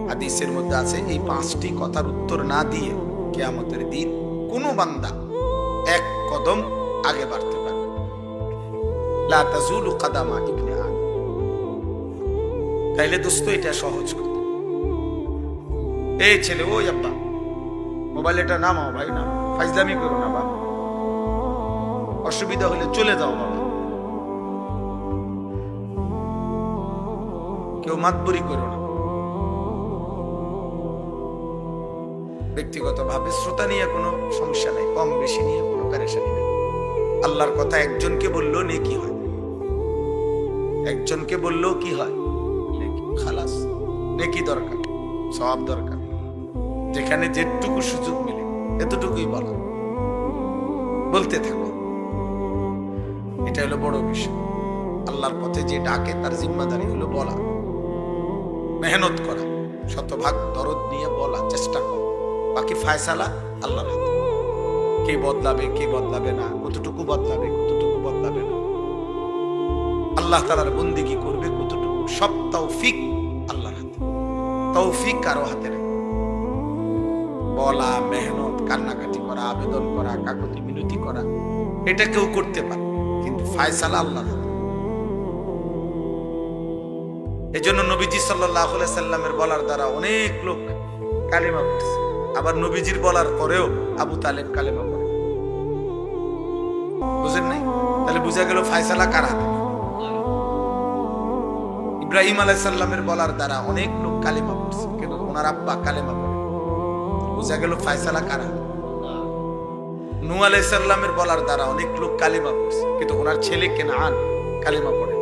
হাদিসের মধ্যে আছে এই পাঁচটি কথার উত্তর না দিয়ে কিয়ামতের দিন কোনো বান্দা এক কদম আগে বাড়তে পারবে। লা তাজুলু কাদামা ইবনে আদম। তাইলে দোস্ত এটা সহজ কথা। এই ছেলে, ওই আব্বা মোবাইল এটা নামাও, ভাই না ফাইজলামি করো না বাবা, অসুবিধা হলে চলে যাও বাবা, কেউ মাতবরি করো না। ব্যক্তিগতভাবে শ্রোতা নিয়ে কোনো সমস্যা নাই, কম বেশি নিয়ে কোনো পেরেশানি নেই। আল্লাহর কথা একজনকে বললেও নেকি হয়, একজনকে বললেও কি হয়, খালাস, নেকি দরকার, সওয়াব দরকার। যেখানে যেটুকু সুযোগ মিলে এতটুকুই বলা, বলতে থাকো, এটা হলো বড় বিষয়। আল্লাহর পথে যে ডাকে তার জিম্মাদারি হলো বলা, মেহনত করা, শতভাগ দরদ নিয়ে বলা, চেষ্টা করা। বাকি ফায়সালা আল্লাহর হাতে। কে বদলাবে, কে বদলাবে না, কতটুকু বদলাবে, কতটুকু বদলাবে না, আল্লাহ তাআলার বন্দেগী করবে কতটুকু, সব তৌফিক আল্লাহর হাতে। তৌফিক কারো হাতে নেই। বলা, মেহনত, কান্নাকাটি করা, আবেদন করা, কাকুতি মিনতি করা, এটা কেউ করতে পারে, কিন্তু ফায়সালা আল্লাহর হাতে। এজন্য নবীজি সাল্লাল্লাহু আলাইহি সাল্লামের বলার দ্বারা অনেক লোক কালেমা পড়ছে। আবার নবীজির বলার পরেও আবু তালেব কালেমা পড়ে। বুঝেন নাই? তাহলে বুঝা গেল ফায়সালা কার হাতে। ইব্রাহিম আলাইহিস সালামের বলার দ্বারা অনেক লোক কালেমা পড়ছে, কিন্তু ওনার আব্বা কালেমা পড়ে। বুঝা গেল ফায়সালা কার হাতে। নূহ আলাইহিস সালামের বলার দ্বারা অনেক লোক কালেমা পড়ছে, কিন্তু ওনার ছেলে কেনান কালেমা পড়ে।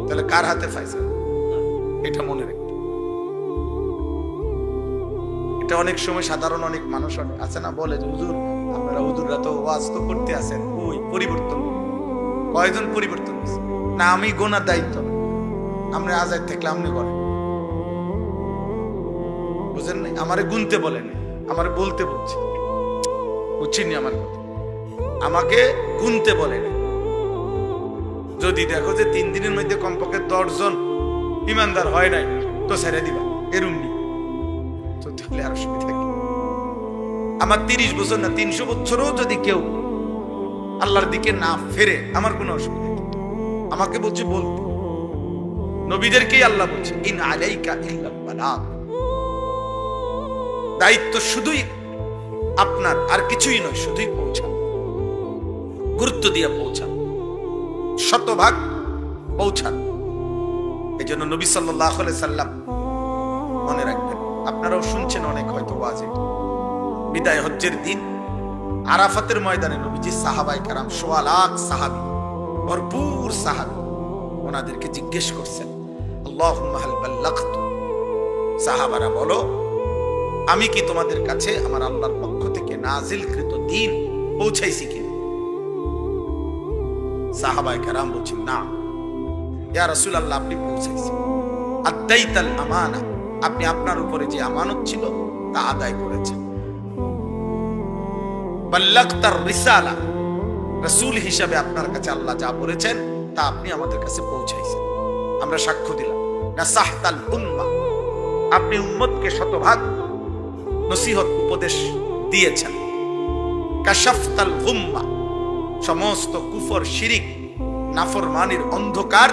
তাহলে কার হাতে ফায়সালা? এটা মনে রাখতে। এটা অনেক সময় সাধারণ অনেক মানুষ আছে না, বলে যে হুজুর আপনারা হুজুররা তো ওয়াজ তো করতে আছেন, ওই পরিবর্তন কয়জন পরিবর্তন হয়েছে না? আমি গোনার দায়িত্ব না, আমরা আজাদ থাকলে আপনি করেন, বুঝেন নাই? আমারে গুনতে বলেন, আমারে বলতে বলছে, বুঝছেন আমার কথা? আমাকে গুনতে বলেন। যদি দেখো যে 3 দিনের মধ্যে কমপক্ষে 10 জন ইমানদার হয় নাই, তো ছেড়ে দিবা, এরুম নি তো তাহলে আর অসুবিধা কি? আমার 30 বছর না 300 বছরও যদি কেউ আল্লাহর দিকে না ফেরে, আমার কোনো অসুবিধা নেই। আমাকে বলছে বলতে, নবীদেরকেই আল্লাহ বলছে ইন আলাইকা ইল্লাল বালাগ, দায়িত্ব শুধুই আপনার, আর কিছুই নয়, শুধুই পৌঁছান, গুরুত্ব দিয়ে পৌঁছান, শতভাগ পৌঁছান। এই জন্য নবী সাল্লাল্লাহু আলাইহি সাল্লাম, মনে রাখবেন, আপনারাও শুনছেন অনেক হয়তো ওয়াজে, বিদায় হজ্জের দিন আরাফাতের ময়দানে নবীজি সাহাবায়ে কেরাম, 1.25 লাখ সাহাবী, ভরপুর সাহাবী, ওনাদেরকে জিজ্ঞেস করছেন আল্লাহুম্মা হাল বাল্লাগতু, সাহাবারা বলো আমি কি তোমাদের কাছে আমার আল্লাহর পক্ষ থেকে নাজিলকৃত দ্বীন পৌঁছাইছি কি? সাহাবায়ে কেরাম বলছেন না ইয়া রাসূলুল্লাহ, আপনি পৌঁছাইছেন। আদাইতাল আমানা, আপনি আপনার উপরে যে আমানত ছিল তা আদায় করেছেন। বাল্লাগতার রিসালা, রাসূল হিসাবে আপনার কাছে আল্লাহ যা বলেছেন তা আপনি আমাদের কাছে পৌঁছাইছেন, আমরা সাক্ষ্য দিলাম। নাসাহতাল উম্মাহ, আপনি উম্মতকে শতভাগ নসিহত উপদেশ দিয়েছেন। কাশাফতাল গুম্মা, সমস্ত কুফর শিরিক নাফরমানির অন্ধকার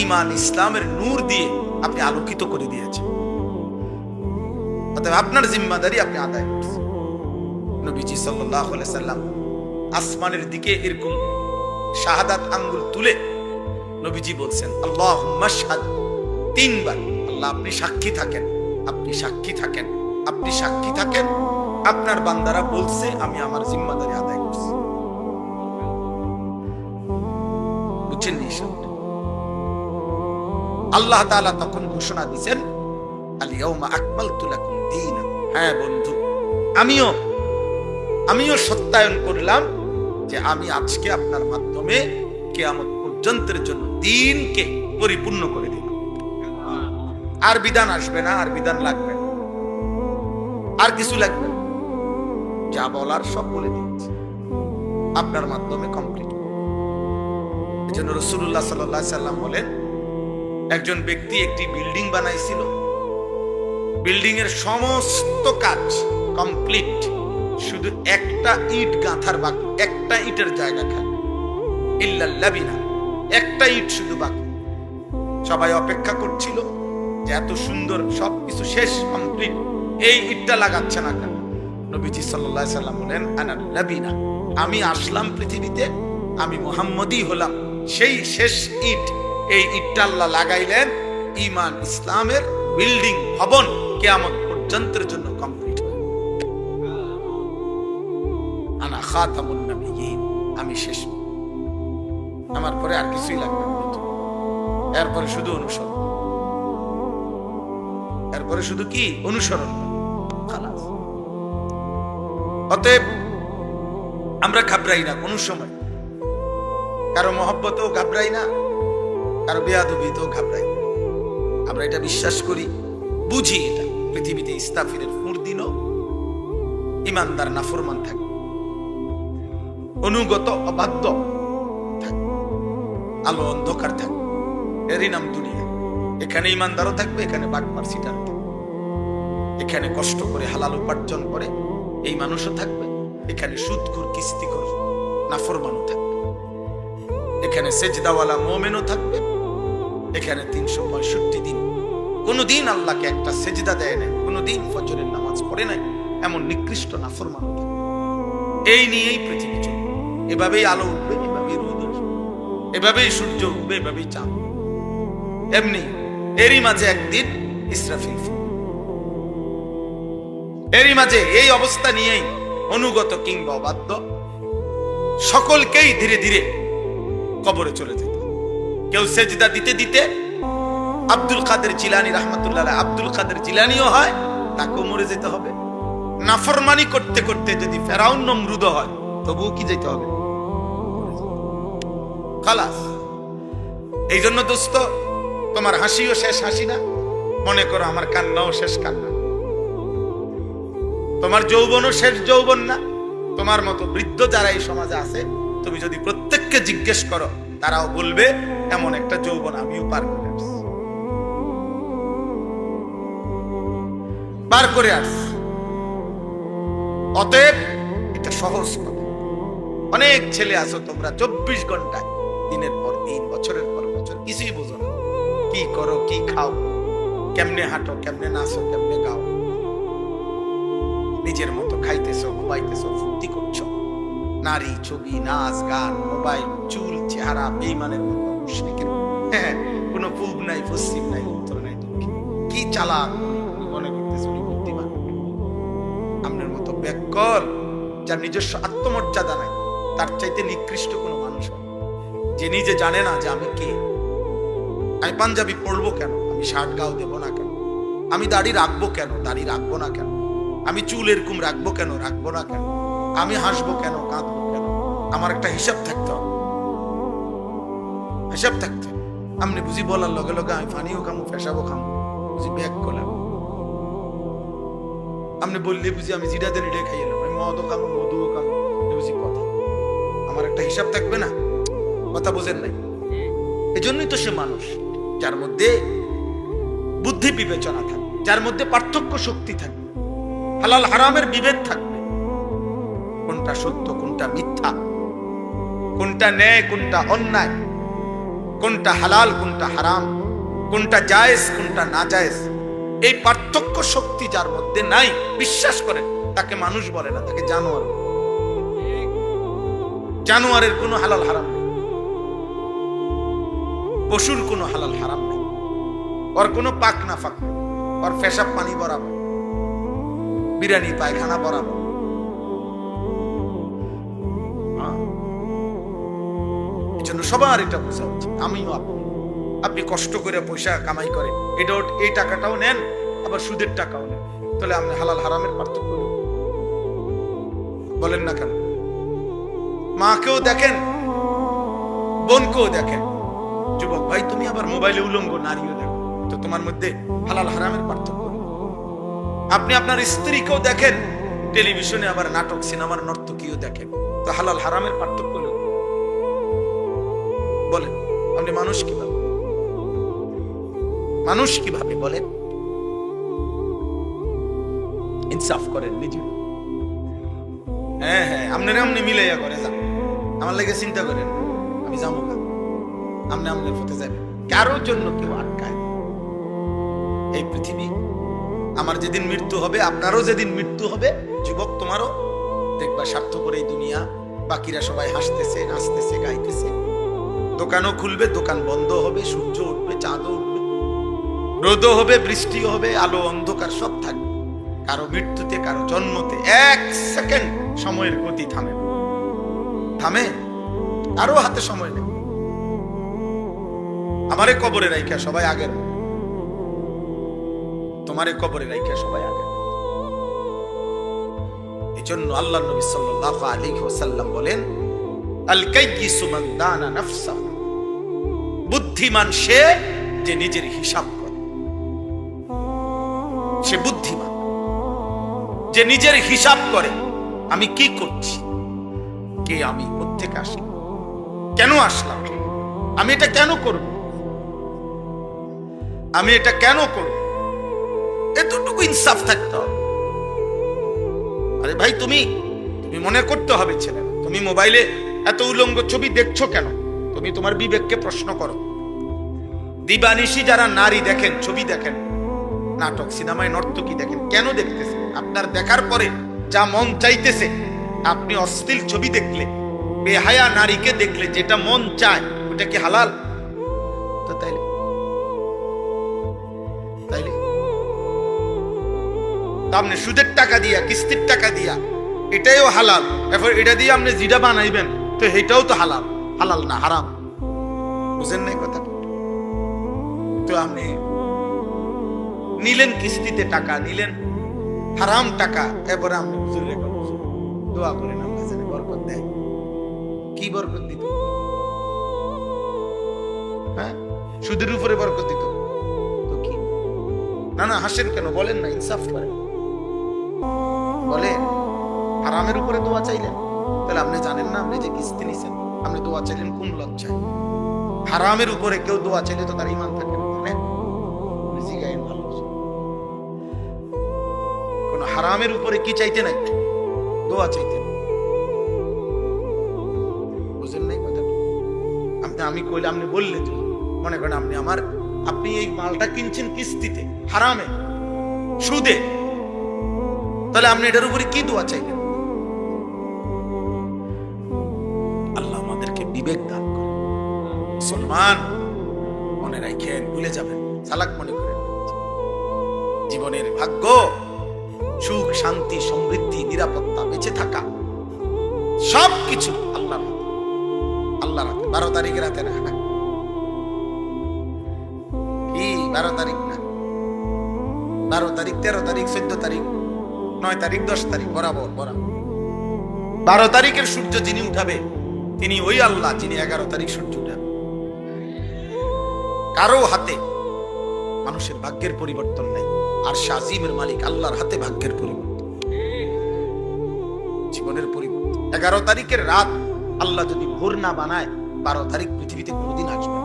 ঈমান ইসলামের নূর দিয়ে আপনি আলোকিত করে দিয়েছেন। অতএব আপনার জিম্মাদারি আপনি আদায় করছেন। নবীজি সাল্লাল্লাহু আলাইহি সাল্লাম আসমানের দিকে এরকম শাহাদাত আঙ্গুল তুলে নবীজি বলছেন আল্লাহুম্মা শাহাদ, 3 বার, আল্লাহ আপনি সাক্ষী থাকেন, আপনি সাক্ষী থাকেন, আপনি সাক্ষী থাকেন, আপনার বান্দারা বলছে আমি আমার জিম্মাদারি আদায় করছি। বুঝছেন নি? আল্লাহ তাআলা তখন ঘোষণা দিবেন আল ইয়াউমা আকমালতু লাকুম দীনাকুম, হ্যাঁ বন্ধু, আমিও সত্যায়ন করলাম যে আমি আজকে আপনার মাধ্যমে কিয়ামত পর্যন্তের জন্য দ্বীনকে পরিপূর্ণ করে দিলাম। আর বিধান আসবে না, আর বিধান লাগবে না, আর কিছু লাগবে না, যা বলার সব বলে দিয়েছি, আপনার মাধ্যমে কমপ্লিট। এজন্য রাসূলুল্লাহ সাল্লাল্লাহু আলাইহি সাল্লাম বলেন, একজন ব্যক্তি একটি বিল্ডিং বানাইছিল, বিল্ডিং এর সমস্ত কাজ কমপ্লিট, শুধু একটা ইট গাঁথার বাকি, একটা ইটের জায়গা খালি, ইল্লাল লাবিনা, একটা ইট শুধু বাকি। সবাই অপেক্ষা করছিল যে এত সুন্দর সবকিছু শেষ কমপ্লিট, এই ইটটা লাগাচ্ছে না কেন? নবীজি সাল্লাল্লাহু আলাইহি সাল্লাম বলেন আনা লাবিনা, আমি আসলাম পৃথিবীতে, আমি মুহাম্মদই হলাম সেই শেষ ইট। এই ইটটা আল্লাহ লাগাইলেন, ঈমান ইসলামের বিল্ডিং ভবন কিয়ামত পর্যন্তের জন্য কমপ্লিট। আনা খাতামুন নবিয়্যিন, আমি শেষ, আমার পরে আর কিছুই লাগবে না, এরপরে শুধু অনুসরণ, এরপরে শুধু কি অনুসরণ, খালাস। অতএব আমরা ঘাবড়াই না কোন সময়, কারো মহব্বতেও ঘাবড়াই না, কারো বেয়াদবিতেও ঘাবড়াই না। আমরা এটা বিশ্বাস করি, বুঝি এটা পৃথিবীতে ইস্তাফিরের ফুর দিনও ইমানদার নাফরমান থাকবে, অনুগত অবাধ্য থাকবে, আলো অন্ধকার থাকবে, এরই নাম দুনিয়া। এখানে ইমানদারও থাকবে, এখানে বাটপার সিটার থাকবে, এখানে কষ্ট করে হালাল উপার্জন করে এই মানুষও থাকবে, এখানে সুদখোর কিস্তিখোর নাফরমানও থাকবে, এখানে সেজদাওয়ালা মুমিনও থাকবে, এখানে 365 দিন কোনদিন আল্লাহকে একটা সেজদা দেয় নাই, কোনদিন ফজরের নামাজ পড়ে নাই এমন নিকৃষ্ট নাফরমান থাকবে। এই নিয়েই পৃথিবী চলবে, এভাবেই আলো উঠবে, এভাবেই রোদ উঠবে, এভাবেই সূর্য উঠবে, এভাবেই চাঁদ, এমনি এরই মাঝে একদিন ইসরাফিল। এরই মাঝে এই অবস্থা নিয়েই অনুগত কিংবা অবাধ্য সকলকেই ধীরে ধীরে কবরে চলে যেত। কেউ সেজদা দিতে দিতে আব্দুল কাদের জিলানী রাহমাতুল্লাহ আলাইহি, আব্দুল কাদের জিলানীও হয়, তাকেও মরে যেতে হবে। নাফরমানি করতে করতে যদি ফেরাউন নমরুদ হয়, তবুও কি যেতে হবে, খালাস। এই জন্য দোস্ত, তোমার হাসিও শেষ হাসি না, মনে করো আমার কান্নাও শেষ কান্না। তোমার যৌবনও শেষ যৌবন না। তোমার মতো বৃদ্ধ যারা এই সমাজে আছে, তুমি যদি প্রত্যেককে জিজ্ঞেস করো, তারাও বলবে এমন একটা যৌবন আমিও পার করে আসছি, পার করে আসছি। অতএব এটা সহজ কথা। অনেক ছেলে আছো তোমরা 24 ঘন্টায় দিনের পর দিন, বছরের পর বছর কিছুই বোঝো না। কি করো, কি খাও, কেমনে হাঁটো, কেমনে নাচো, কেমনে গাও, নিজের মতো খাইতেছো, ঘুমাইতেছো, ফুর্তি করছো। নারী, ছবি, নাচ, গান, মোবাইল, চুল, চেহারা বেঈমানের মতো, মুশরিকের কোনো পূব নাই, পশ্চিম নাই, উত্তর নাই, দক্ষিণ। কি চালাক মনে করতেছো বুদ্ধিমান। আপনার মতো ব্যাকল, যার নিজস্ব আত্মমর্যাদা নাই, তার চাইতে নিকৃষ্ট কোনো মানুষ হয়, যে নিজে জানে না যে আমি কে। আমি পাঞ্জাবি পরবো কেন, আমি শার্ট গাও দেবো না কেন, আমি দাড়ি রাখবো কেন, দাড়ি রাখবো না কেন, আমি চুল এরকম রাখবো কেন, রাখবো না কেন, আমি হাসবো কেন, কাঁদবো কেন। আমার একটা হিসাব থাকতে হবে, হিসাব থাকতে। আপনি বুঝি বলার লগে লগে আমি ফানিও খামো, ফেসাবো খামো, বুঝি ব্যাগ করলাম। আপনি বললে বুঝি আমি জিরাদের রেডে খাইয়ে এলাম, আমি মদও খামো, মধুও খামো, বুঝি কথা। আমার একটা হিসাব থাকবে না, কথা বোঝেন নাই। এজন্যই তো সে মানুষ যার মধ্যে বুদ্ধি বিবেচনা থাকবে, যার মধ্যে পার্থক্য শক্তি থাকবে, হালাল হারামের বিভেদ থাকবে, কোনটা সত্য কোনটা মিথ্যা, কোনটা ন্যায় কোনটা অন্যায়, কোনটা হালাল কোনটা হারাম, কোনটা জায়েজ কোনটা না জায়েজ, এই পার্থক্য শক্তি যার মধ্যে নাই, বিশ্বাস করেন তাকে মানুষ বলে না, তাকে জানোয়ার। জানোয়ারের কোনো হালাল হারাম নেই, পশুর কোনো হালাল হারাম নেই, ওর কোনো পাক না ফাক নেই, ওর পেশাব পানি বরাবর, বিরিয়ানি পায়খানা বরাবর। এই জন্য সবার এটা বোঝা উচিত। আমিও আপনি কষ্ট করে পয়সা কামাই করে এটা, এই টাকাটাও নেন, আবার সুদের টাকাও নেন, তাহলে আপনি হালাল হারামের পার্থক্য বলেন না কেন? মাকেও দেখেন, বোনকেও দেখেন। যুবক ভাই, তুমি আবার মোবাইলে উলঙ্গ নারীও দেখো, তো তোমার মধ্যে হালাল হারামের পার্থক্য। আপনি আপনার স্ত্রীকেও দেখেন, টেলিভিশনে আবার নাটক সিনেমার নর্তকীও দেখেন, তো হালাল হারামের পার্থক্য বলেন। আপনি মানুষ কিভাবে, মানুষ কিভাবে বলেন? ইনসাফ করেন নিজে। হ্যাঁ হ্যাঁ, আপনারা আপনি মিলাইয়া করে যান, আমার লাগে চিন্তা করেন, আমি যাবো না, আপনি আপনার পথে যাবেন, কারোর জন্য কেউ আটকায়। এই পৃথিবী, আমার যেদিন মৃত্যু হবে, আপনারও যেদিন মৃত্যু হবে, যুবক তোমারও দেখবা স্বার্থপর এই দুনিয়া, বাকিরা সবাই হাসতেছে, নাচতেছে, গাইতেছে, দোকানও খুলবে, দোকান বন্ধ হবে, সূর্য উঠবে, চাঁদও উঠবে, রোদও হবে, বৃষ্টিও হবে, আলো অন্ধকার সব থাকবে। কারো মৃত্যুতে, কারো জন্মতে 1 সেকেন্ড সময়ের গতি থামে, থামে, আরো হাতে সময় নেই। আমারে কবরে রাইখা সবাই আগের, তোমারে কবরে রাইখা সবাই আগের। এই জন্য আল্লাহ নবী সাল্লাল্লাহু আলাইহি ওয়াসাল্লাম বলেন, আল কাইয়িসু মান দানা নাফসা, বুদ্ধিমান সে যে নিজের হিসাব করে। সে বুদ্ধিমান যে নিজের হিসাব করে, আমি কি করছি, কে আমি, কোত্থেকে আসলাম, কেন আসলাম, আমি এটা কেন করব, আমি এটা কেন করব, এতটুকু ইনসাফ থাকতে হবে। আরে ভাই, তুমি মনে করতে হবে ছেলেরা, তুমি মোবাইলে এত উলঙ্গ ছবি দেখছো কেন? তুমি তোমার বিবেককে প্রশ্ন করো। দিবানিশি যারা নারী দেখেন, ছবি দেখেন, নাটক সিনেমায় নর্তকী দেখেন, কেন দেখতেছে? আপনার দেখার পরে যা মন চাইতেছে, আপনি অশ্লীল ছবি দেখলে, বেহায়া নারীকে দেখলে যেটা মন চায়, ওটা কি হালাল? তো তাইলে আপনি সুদের টাকা দিয়া, কিস্তির টাকা দিয়া, এটাও হালাল, এরপর এটা দিয়ে আপনি জিডা বানাইবেন, তো এটাও তো হালাল। হালাল না হারাম, বুঝেন নাই কথা? তো আপনি নিলেন কিস্তিতে টাকা, নিলেন হারাম টাকা, এরপরে আপনি হুজুরের দোয়া করেন আল্লাহ যেন বরকত দেয়। কি বরকত দিত? হ্যাঁ, সুদের উপরে বরকত দিত তো কি? না না, হাসেন কেন? বলেন না, ইনসাফ করেন। বলেন হারামের উপরে দোয়া চাইলেন, তাহলে আপনি জানেন না আপনি যে কিস্তি নিছেন, আপনি দোয়া চাইলেন কোন লজ্জায়? হারামের উপরে কেউ দোয়া চাইলে তো তার ঈমান থাকে না, জানেন? জিগায়েন ভালো। কোন হারামের উপরে কি চাইতে নাই? দোয়া চাইতে নাই। বুঝেন নাই কথাটা? আমি কইলে আপনি বললে তো মনে করেন আপনি এই মালটা কিনছেন কিস্তিতে, হারামে, সুদে, তাহলে আপনি এটার উপরে কি দোয়া চাইবেন? আল্লাহ আমাদেরকে বিবেক দান করে। মুসলমান মনে রাখেন, ভুলে যাবেন, চালাক মনে করেন। জীবনের ভাগ্য, সুখ, শান্তি, সমৃদ্ধি, নিরাপত্তা, বেঁচে থাকা, সবকিছু আল্লাহ রাতে। 12 তারিখ রাতে না, কি 12 তারিখ না, 12 তারিখ, 13 তারিখ, 14 তারিখ, 9 তারিখ, 10 তারিখ, বরাবর 12 তারিখের সূর্য যিনি উঠাবে তিনি ওই আল্লাহ যিনি 11 তারিখ সূর্য উঠাবে। কারো হাতে মানুষের ভাগ্যের পরিবর্তন নাই, আর শাজিমের মালিক আল্লাহর হাতে ভাগ্যের পরিবর্তন, জীবনের পরিবর্তন। 11 তারিখের রাত আল্লাহ যদি ভোর না বানায়, 12 তারিখ পৃথিবীতে কোনোদিন আসবে।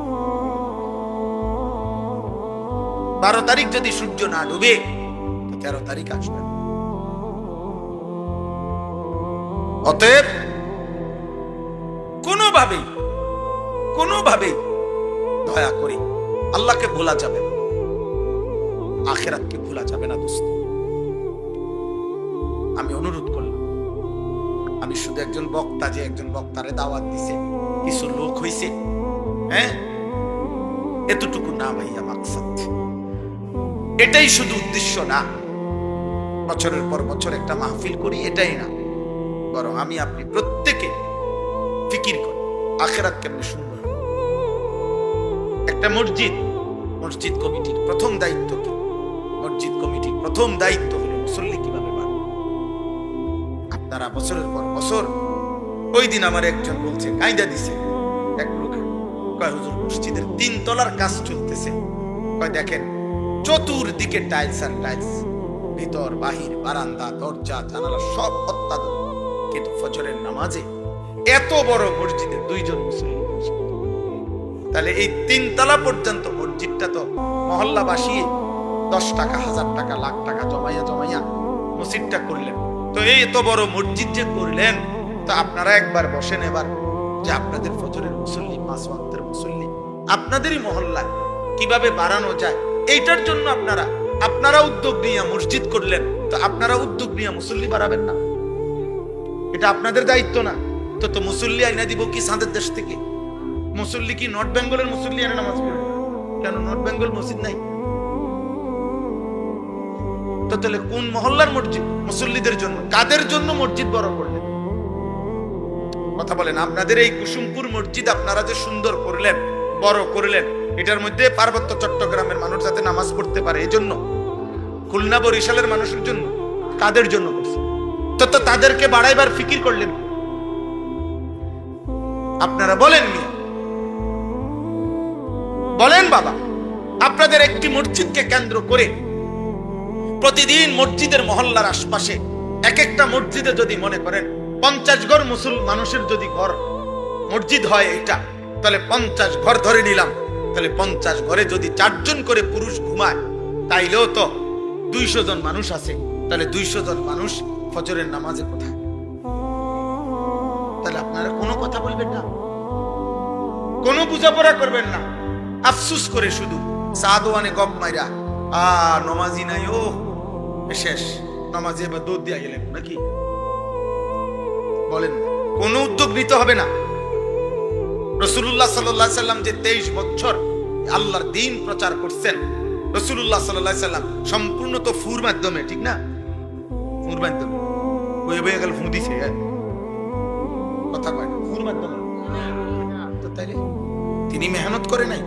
12 তারিখ যদি সূর্য না ডুবে, তো 13 তারিখ আসবে। অতএব কোনোভাবেই দয়া করে আল্লাহকে ভোলা যাবে না, আখিরাতকে ভোলা যাবে না। দোস্ত, আমি অনুরোধ করলাম, আমি শুধু একজন বক্তা, যে একজন বক্তারে দাওয়াত দিছে, কিছু লোক হইছে, হ্যাঁ, এতটুকু না ভাইয়া মাকসাদ। এটাই শুধু উদ্দেশ্য না, বছরের পর বছর একটা মাহফিল করি, এটাই না, বরং আমি আপনি প্রত্যেকে ফিকির করি আখিরাত কেমনে সুন্দর। একটা মসজিদ কমিটির প্রথম দায়িত্ব কি? মসজিদ কমিটির প্রথম দায়িত্ব হলো মুসল্লি কিভাবে বাড়বে। আপনারা বছরের পর বছর, ওই দিন আমার একজন বলছে, কায়দা দিছে এক লোক, কয় হুজুর মসজিদের 3 তলার কাজ চলতেছে, কয় দেখেন চতুর্দিকে টাইলস আর টাইলস, ভিতর বাহির, বারান্দা, দরজা, জানালা সব অত্যাধুনিক, কিন্তু ফজরের নামাজে এত বড় মসজিদে 2 জন মুসল্লি। তাহলে এই 3 তলা পর্যন্ত মসজিদটা তো মহল্লা বাসিয়ে 10 টাকা, 1000 টাকা, লাখ টাকা জমাইয়া মসজিদটা করলেন। তো এই এত বড় মসজিদ যে করলেন, তো আপনারা একবার বসেন এবার, যে আপনাদের ফজরের মুসল্লি, 5 ওয়াক্তের মুসল্লি আপনাদেরই মহল্লায় কিভাবে বাড়ানো যায়, এইটার জন্য আপনারা উদ্যোগ নিয়ে মসজিদ করলেন, তো আপনারা উদ্যোগ নিয়ে মুসল্লি বাড়াবেন না? এটা আপনাদের দায়িত্ব না? তো মুসল্লি আইনা দিব কি সাদের দেশ থেকে? মুসল্লি কি নর্থ বেঙ্গলের মুসল্লি এনে নামাজ পড়বে? কেন নর্থ বেঙ্গল মসজিদ নাই? তো তাহলে কোন মহল্লার মসজিদ মুসল্লিদের জন্য, কাদের জন্য মসজিদ বড় করলেন? কথা বলেন। আপনাদের এই কুসুমপুর মসজিদ আপনারা যে সুন্দর করলেন, বড় করলেন, এটার মধ্যে পার্বত্য চট্টগ্রামের মানুষ যাতে নামাজ পড়তে পারে, এই জন্য? খুলনা বরিশালের মানুষের জন্য? কাদের জন্য করছে? তো তাদেরকে বাড়াইবার ফিকির করলেন আপনারা? বলেন বাবা, আপনাদের একটি মসজিদকে কেন্দ্র করে প্রতিদিন মসজিদের মহল্লার আশপাশে এক একটা মসজিদে যদি মনে করেন 50 ঘর মানুষের যদি ঘর মসজিদ হয়, এটা তাহলে 50 ঘর ধরে নিলাম, তাহলে 50 ঘরে যদি 4 জন করে পুরুষ ঘুমায়, তাইলেও তো 200 জন মানুষ আছে। তাহলে 200 জন মানুষ ফজরের নামাজে কোথায়? তাহলে আপনারা কোনো কথা বলবেন না, কোনো বুঝাপড়া করবেন না, আফসুস করে শুধু সাদওয়ানে গপ মাইরা নমাজি নাই, ও শেষ নামাজে এবার দৌড় দিয়া গেলেন নাকি? বলেন, কোন উদ্যোগ নিতে হবে না। রাসূলুল্লাহ সাল্লাল্লাহু আলাইহি সাল্লাম যে 23 বছর আল্লাহর দ্বীন প্রচার করছেন, রাসূলুল্লাহ সাল্লাল্লাহু আলাইহি সাল্লাম সম্পূর্ণ তো ফুর মাধ্যমে, ঠিক না? ফুর মাধ্যমে বয়ে গেল, ফু দিছে, কথা কয় না, ফুর মাধ্যমে। তো তাইলে তিনি মেহনত করে নাই?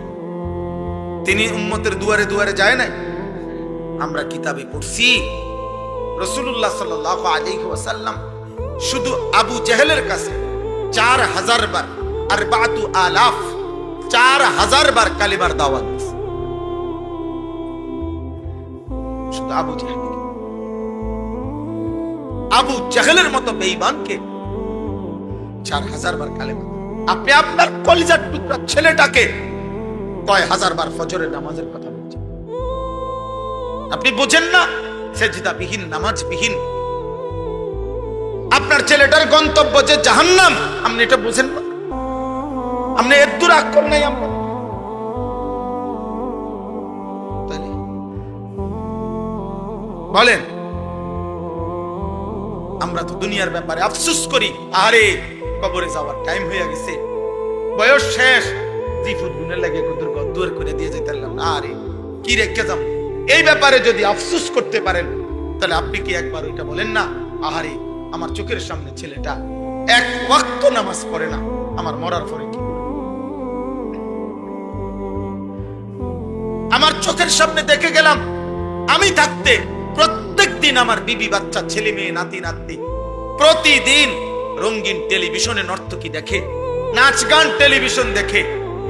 তিনি উম্মতের দুয়ারে দুয়ারে যায় নাই? আমরা কিতাবে পড়ছি রাসূলুল্লাহ সাল্লাল্লাহু আলাইহি ওয়াসাল্লাম শুধু আবু জেহেলের কাছে 4000 বার, 4000 4000 বার কালিমার দাওয়াত দিয়েছে। শুধু আবু জাহেলের মতো বেঈমানকে 4000 বার কালিমা। আপনি আপনার কলিজার টুকরা ছেলেটাকে কয় হাজার বার ফজরের নামাজের কথা বলছেন? আপনি বোঝেন না সেজদা বিহীন, নামাজ বিহীন আপনার ছেলেটার গন্তব্য যে জাহান্নাম, আপনি এটা বোঝেন না? আপনি এর দূর আক্কর নাই আমরা? বলেন, আমরা তো দুনিয়ার ব্যাপারে আফসোস করি, আরে কবরে যাওয়ার টাইম হয়ে গেছে, বয়স শেষ, জিফুত গুনে লাগে কদুর গদ্দুর করে দিয়ে যেতাম না, আরে কি রেখে যাম। এই ব্যাপারে যদি আফসোস করতে পারেন, তাহলে আপনি কি একবার ওইটা বলেন না, আহারে আমার চোখের সামনে ছেলেটা এক ওয়াক্ত নামাজ পড়ে না, আমার মরার পরে কি? আমার চোখের সামনে দেখে গেলাম, আমি থাকতে প্রত্যেক দিন আমার বিবি বাচ্চা, ছেলে মেয়ে, নাতি নাতনি প্রতিদিন রঙিন টেলিভিশনে নর্তকী দেখে, নাচ গান টেলিভিশন দেখে।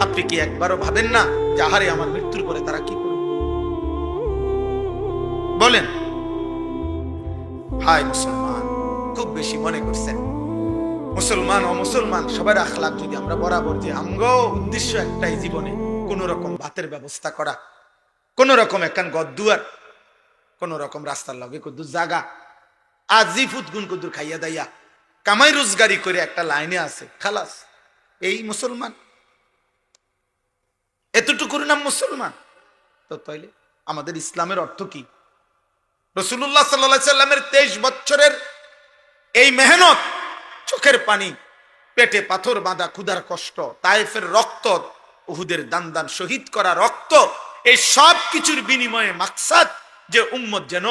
আপনি কি একবারও ভাবেন না যে আহারে আমার মৃত্যুর পরে তারা কি করবে? বলেন। হায় মুসলমান, খুব বেশি মনে করছেন মুসলমান অমুসলমান সবার আখলাক যদি আমরা বরাবর, যে আমগো উদ্দেশ্য একটাই জীবনে কোন রকম ভাতের ব্যবস্থা করা, কোন রকম একখান গদ্দুয়ার, কোন রকম রাস্তার লগে কদ্দুর জাগা, আজি ফুটগুন কদ্দুর খাইয়া দাইয়া কামাই রোজগারি করে একটা লাইনে আছে, খালাস, এই মুসলমান, এতটুকুর নাম মুসলমান? তো তাইলে আমাদের ইসলামের অর্থ কি? রাসূলুল্লাহ সাল্লাল্লাহু আলাইহি সাল্লামের 23 বছরের এই মেহনত, চোখের পানি, পেটে পাথর বাঁধা, ক্ষুধার কষ্ট, তায়েফের রক্ত, উহুদের দান দান শহীদ করা রক্ত, এই সব কিছুর বিনিময়ে মাকসাদ যে উম্মত যেন,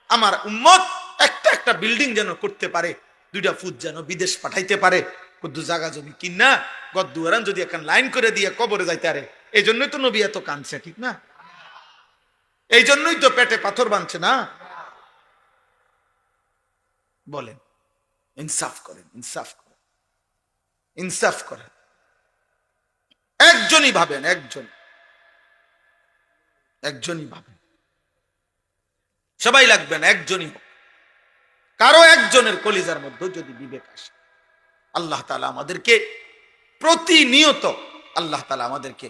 আমার উম্মত একটা একটা বিল্ডিং যেন করতে পারে, 2টা ফুট যেন বিদেশ পাঠাইতে পারে, কদ্দু জায়গা জমি কিনা গদ্দুয়ারান যদি এখন লাইন করে দিয়ে কবরে যাইতে পারে। এই জন্যই তো নবী এত কাঁদছে, ঠিক না? এই জন্যই তো পেটে পাথর বাঁধছে না? বলেন, ইনসাফ করেন, ইনসাফ করেন, ইনসাফ করেন। একজনই ভাবেন, একজনই ভাবেন, সবাই লাগবেন, একজনই হোক। কারো একজনের কলিজার মধ্যে যদি বিবেক আসে, আল্লাহ তাআলা আমাদেরকে প্রতিনিয়ত, আল্লাহ তাআলা আমাদেরকে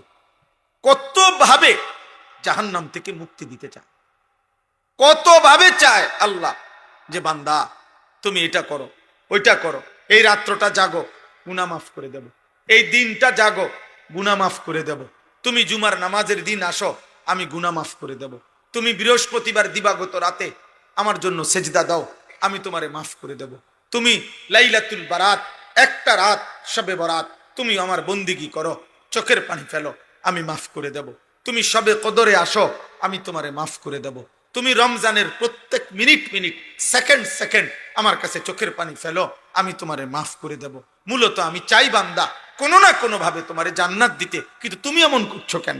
কত ভাবে জাহান্নাম থেকে মুক্তি দিতে চায়, কত ভাবে চায় আল্লাহ যে বান্দা তুমি এটা করো, ওইটা করো, এই রাত্রটা জাগো, গুনাহ মাফ করে দেব, এই দিনটা জাগো, গুনাহ মাফ করে দেব, তুমি জুমার নামাজের দিন আসো, আমি গুনাহ মাফ করে দেব, তুমি বৃহস্পতিবার দিবাগত রাতে আমার জন্য সেজদা দাও, আমি তোমারে মাফ করে দেব, তুমি লাইলাতুল বারাত, একটা রাত শবে বরাত তুমি আমার বন্দিগি করো, চোখের পানি ফেলো, আমি মাফ করে দেব, তুমি শবে কদরে আসো, আমি তোমারে মাফ করে দেব, তুমি রমজানের প্রত্যেক মিনিট মিনিট, সেকেন্ড সেকেন্ড আমার কাছে চোখের পানি ফেলো, আমি তোমারে মাফ করে দেব। মূলত আমি চাই বান্দা কোনো না কোনো ভাবে তোমারে জান্নাত দিতে, কিন্তু তুমি এমন করছো কেন?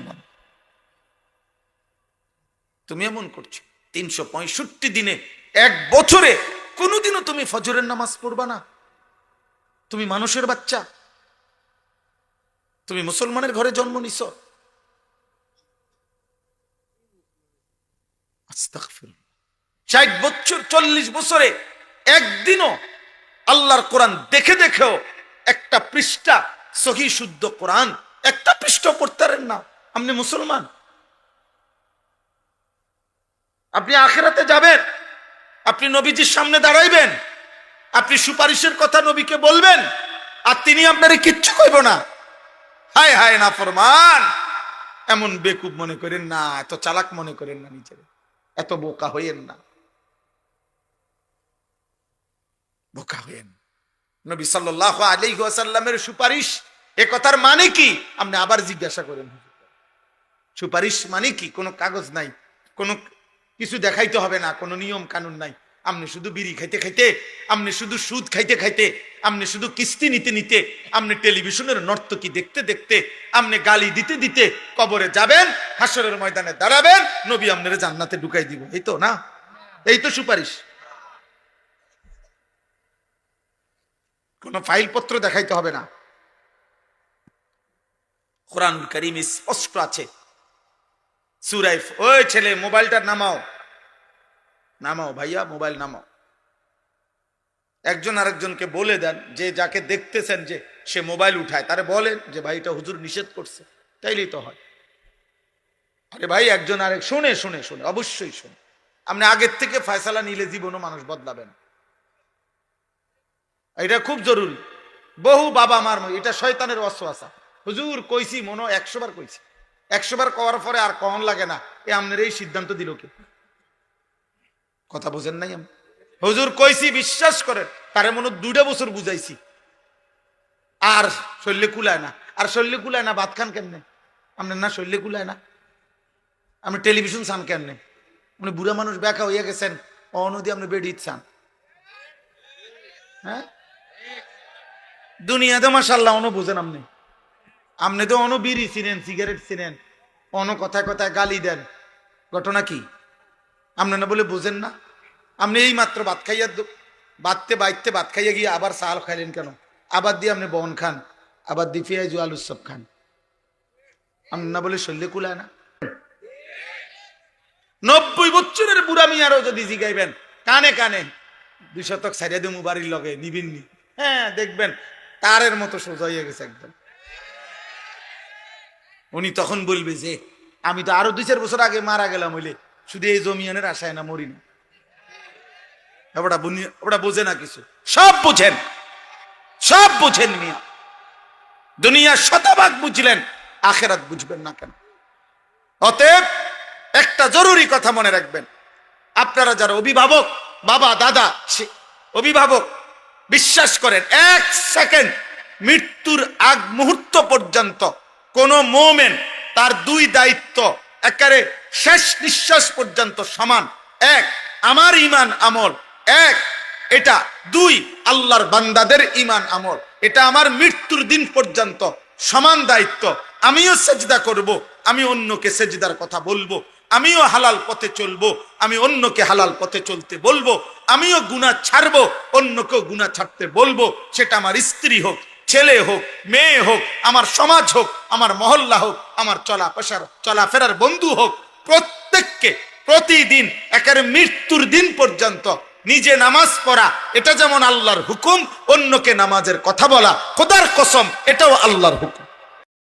তুমি এমন করছো 365 দিনে, এক বছরে কোনোদিনও তুমি ফজরের নামাজ পড়বা না? তুমি মানুষের বাচ্চা, তুমি মুসলমানের ঘরে জন্ম নিছো। আস্তাগফিরুল্লাহ। 60 বছর 40 বছরে একদিনও আল্লাহর কোরআন দেখে দেখেও একটা পৃষ্ঠা সহি শুদ্ধ কোরআন একটা পৃষ্ঠা পড়তে পারেন না, আপনি মুসলমান? আপনি আখিরাতে যাবেন, আপনি নবীজির সামনে দাঁড়াইবেন, আপনি সুপারিশের কথা নবীকে বলবেন, আর তিনি আপনারে কিচ্ছু কইব না। হায় হায় নাফরমান, এমন বেকুব মনে করেন না, এত চালাক মনে করেন না, নিজের এত বোকা হইয়েন না, বোকা হইয়েন। নবী সাল্লাল্লাহু আলাইহি ওয়াসাল্লামের সুপারিশ, এ কথার মানে কি? আপনি আবার জিজ্ঞাসা করেন, সুপারিশ মানে কি? কোনো কাগজ নাই, কোনো কিছু দেখাইতে হবে না, কোনো নিয়ম কানুন নাই, আপনি শুধু বিড়ি খাইতে খাইতে, আপনি শুধু সুদ খাইতে খাইতে, আপনি শুধু কিস্তি নিতে নিতে, আপনি টেলিভিশনের নর্তকী দেখতে দেখতে, আপনি গালি দিতে দিতে কবরে যাবেন, হাসরের ময়দানে দাঁড়াবেন, নবী আপনারে জান্নাতে ঢুকাই দিব। এই তো না? এই তো সুপারিশ। কোনো ফাইল পত্র দেখাইতে হবে না। কোরআনুল কারীম স্পষ্ট আছে। সূরা ওই ছেলে মোবাইলটা নামাও, নামাও ভাইয়া, মোবাইল নামাও। একজন আরেকজনকে বলে দেন, যে যাকে দেখতেছেন যে সে মোবাইল উঠায়, তারে বলেন যে ভাই এটা হুজুর নিষেধ করছে, তাইলেই তো হয়। আরে ভাই একজন আরেক শুনে শুনে শুনে অবশ্যই শুনে। আপনি আগের থেকে ফয়সালা নিলে জীবনও মানুষ বদলাবেন, এটা খুব জরুরি। বহু বাবা মার এটা শয়তানের ওয়াসওয়াসা। হুজুর কইছি মনো 100 বার কইছি, 100 বার কওয়ার পরে আর কখন লাগে না, এ আপনার এই সিদ্ধান্ত দিল কে? কথা বুঝেন নাই? আমি হুজুর কইছি বিশ্বাস করেন, তারে মনে 2টা বছর বুঝাইছি, আর শরীরে কুলায় না। আর শরীরে কুলায় না, ভাত খান কেমনে? আপনার না শরীরে কুলায় না, আপনি টেলিভিশন চান কেমনে? মানে বুড়া মানুষ ব্যাকা হইয়া গেছেন, অনদি আপনি বেডি চান। হ্যাঁ, দুনিয়াতে মাশাআল্লাহ অন বুঝেন আপনি। আপনি তো অন বিড়ি চিনেন, সিগারেট চিনেন, অন কথায় কথায় গালি দেন। ঘটনা কি? আপনি না বলে বুঝেন না? আপনি এই মাত্র ভাত খাইয়া বাইতে ভাত খাইয়া গিয়ে আবার চাল খাইলেন কেন? আবার দিয়ে আপনি বন খান, আবার দিয়ে পেঁয়াজ আলুর সব খান। আপনি না বলে শরীরে কুলায় না? 90 বছরের বুড়া মিয়ারও যদি জিগাইবেন কানে কানে 2 শতক ছাড়িয়ে দেবো বাড়ির লগে নিবিননি, হ্যাঁ দেখবেন তারের মতো সোজা হয়ে গেছে একদম। উনি তখন বলবে যে আমি তো আরো 2-4 বছর আগে মারা গেলাম, হইলে শুধু এই জমিয়ানের আশায় না মরি না। ওটা বোঝে না কিছু, সব বুঝেন, সব বুঝেন মিয়া। দুনিয়া শতভাগ বুঝলেন, আখেরাত বুঝবেন না কেন? অতএব একটা জরুরি কথা মনে রাখবেন, আপনারা যারা অভিভাবক, বাবা দাদা অভিভাবক, বিশ্বাস করেন 1 সেকেন্ড মৃত্যুর আগ মুহূর্ত পর্যন্ত কোন মোমেন তার 2 দায়িত্ব একেবারে শেষ নিঃশ্বাস পর্যন্ত সমান। 1 আমার ঈমান আমল, 1 এটা 2 আল্লাহর বান্দাদের ঈমান আমল। এটা আমার মৃত্যুর দিন পর্যন্ত সমান দায়িত্ব। আমিও সেজদা করব, আমি অন্যকে সেজদার কথা বলবো, আমিও হালাল পথে চলবো, আমি অন্যকে হালাল পথে চলতে বলবো, আমিও গুনাহ ছাড়বো, অন্যকেও গুনাহ ছাড়তে বলবো। সেটা আমার স্ত্রী হোক, ছেলে হোক, মেয়ে হোক, আমার সমাজ হোক, আমার মহল্লা হোক, আমার চলাফেরার বন্ধু হোক, প্রত্যেককে প্রতিদিন একেবারে মৃত্যুর দিন পর্যন্ত নিজে নামাজ পড়া, এটা যেমন আল্লাহর হুকুম, অন্যকে নামাজের কথা বলা খোদার কসম এটাও আল্লাহর হুকুম।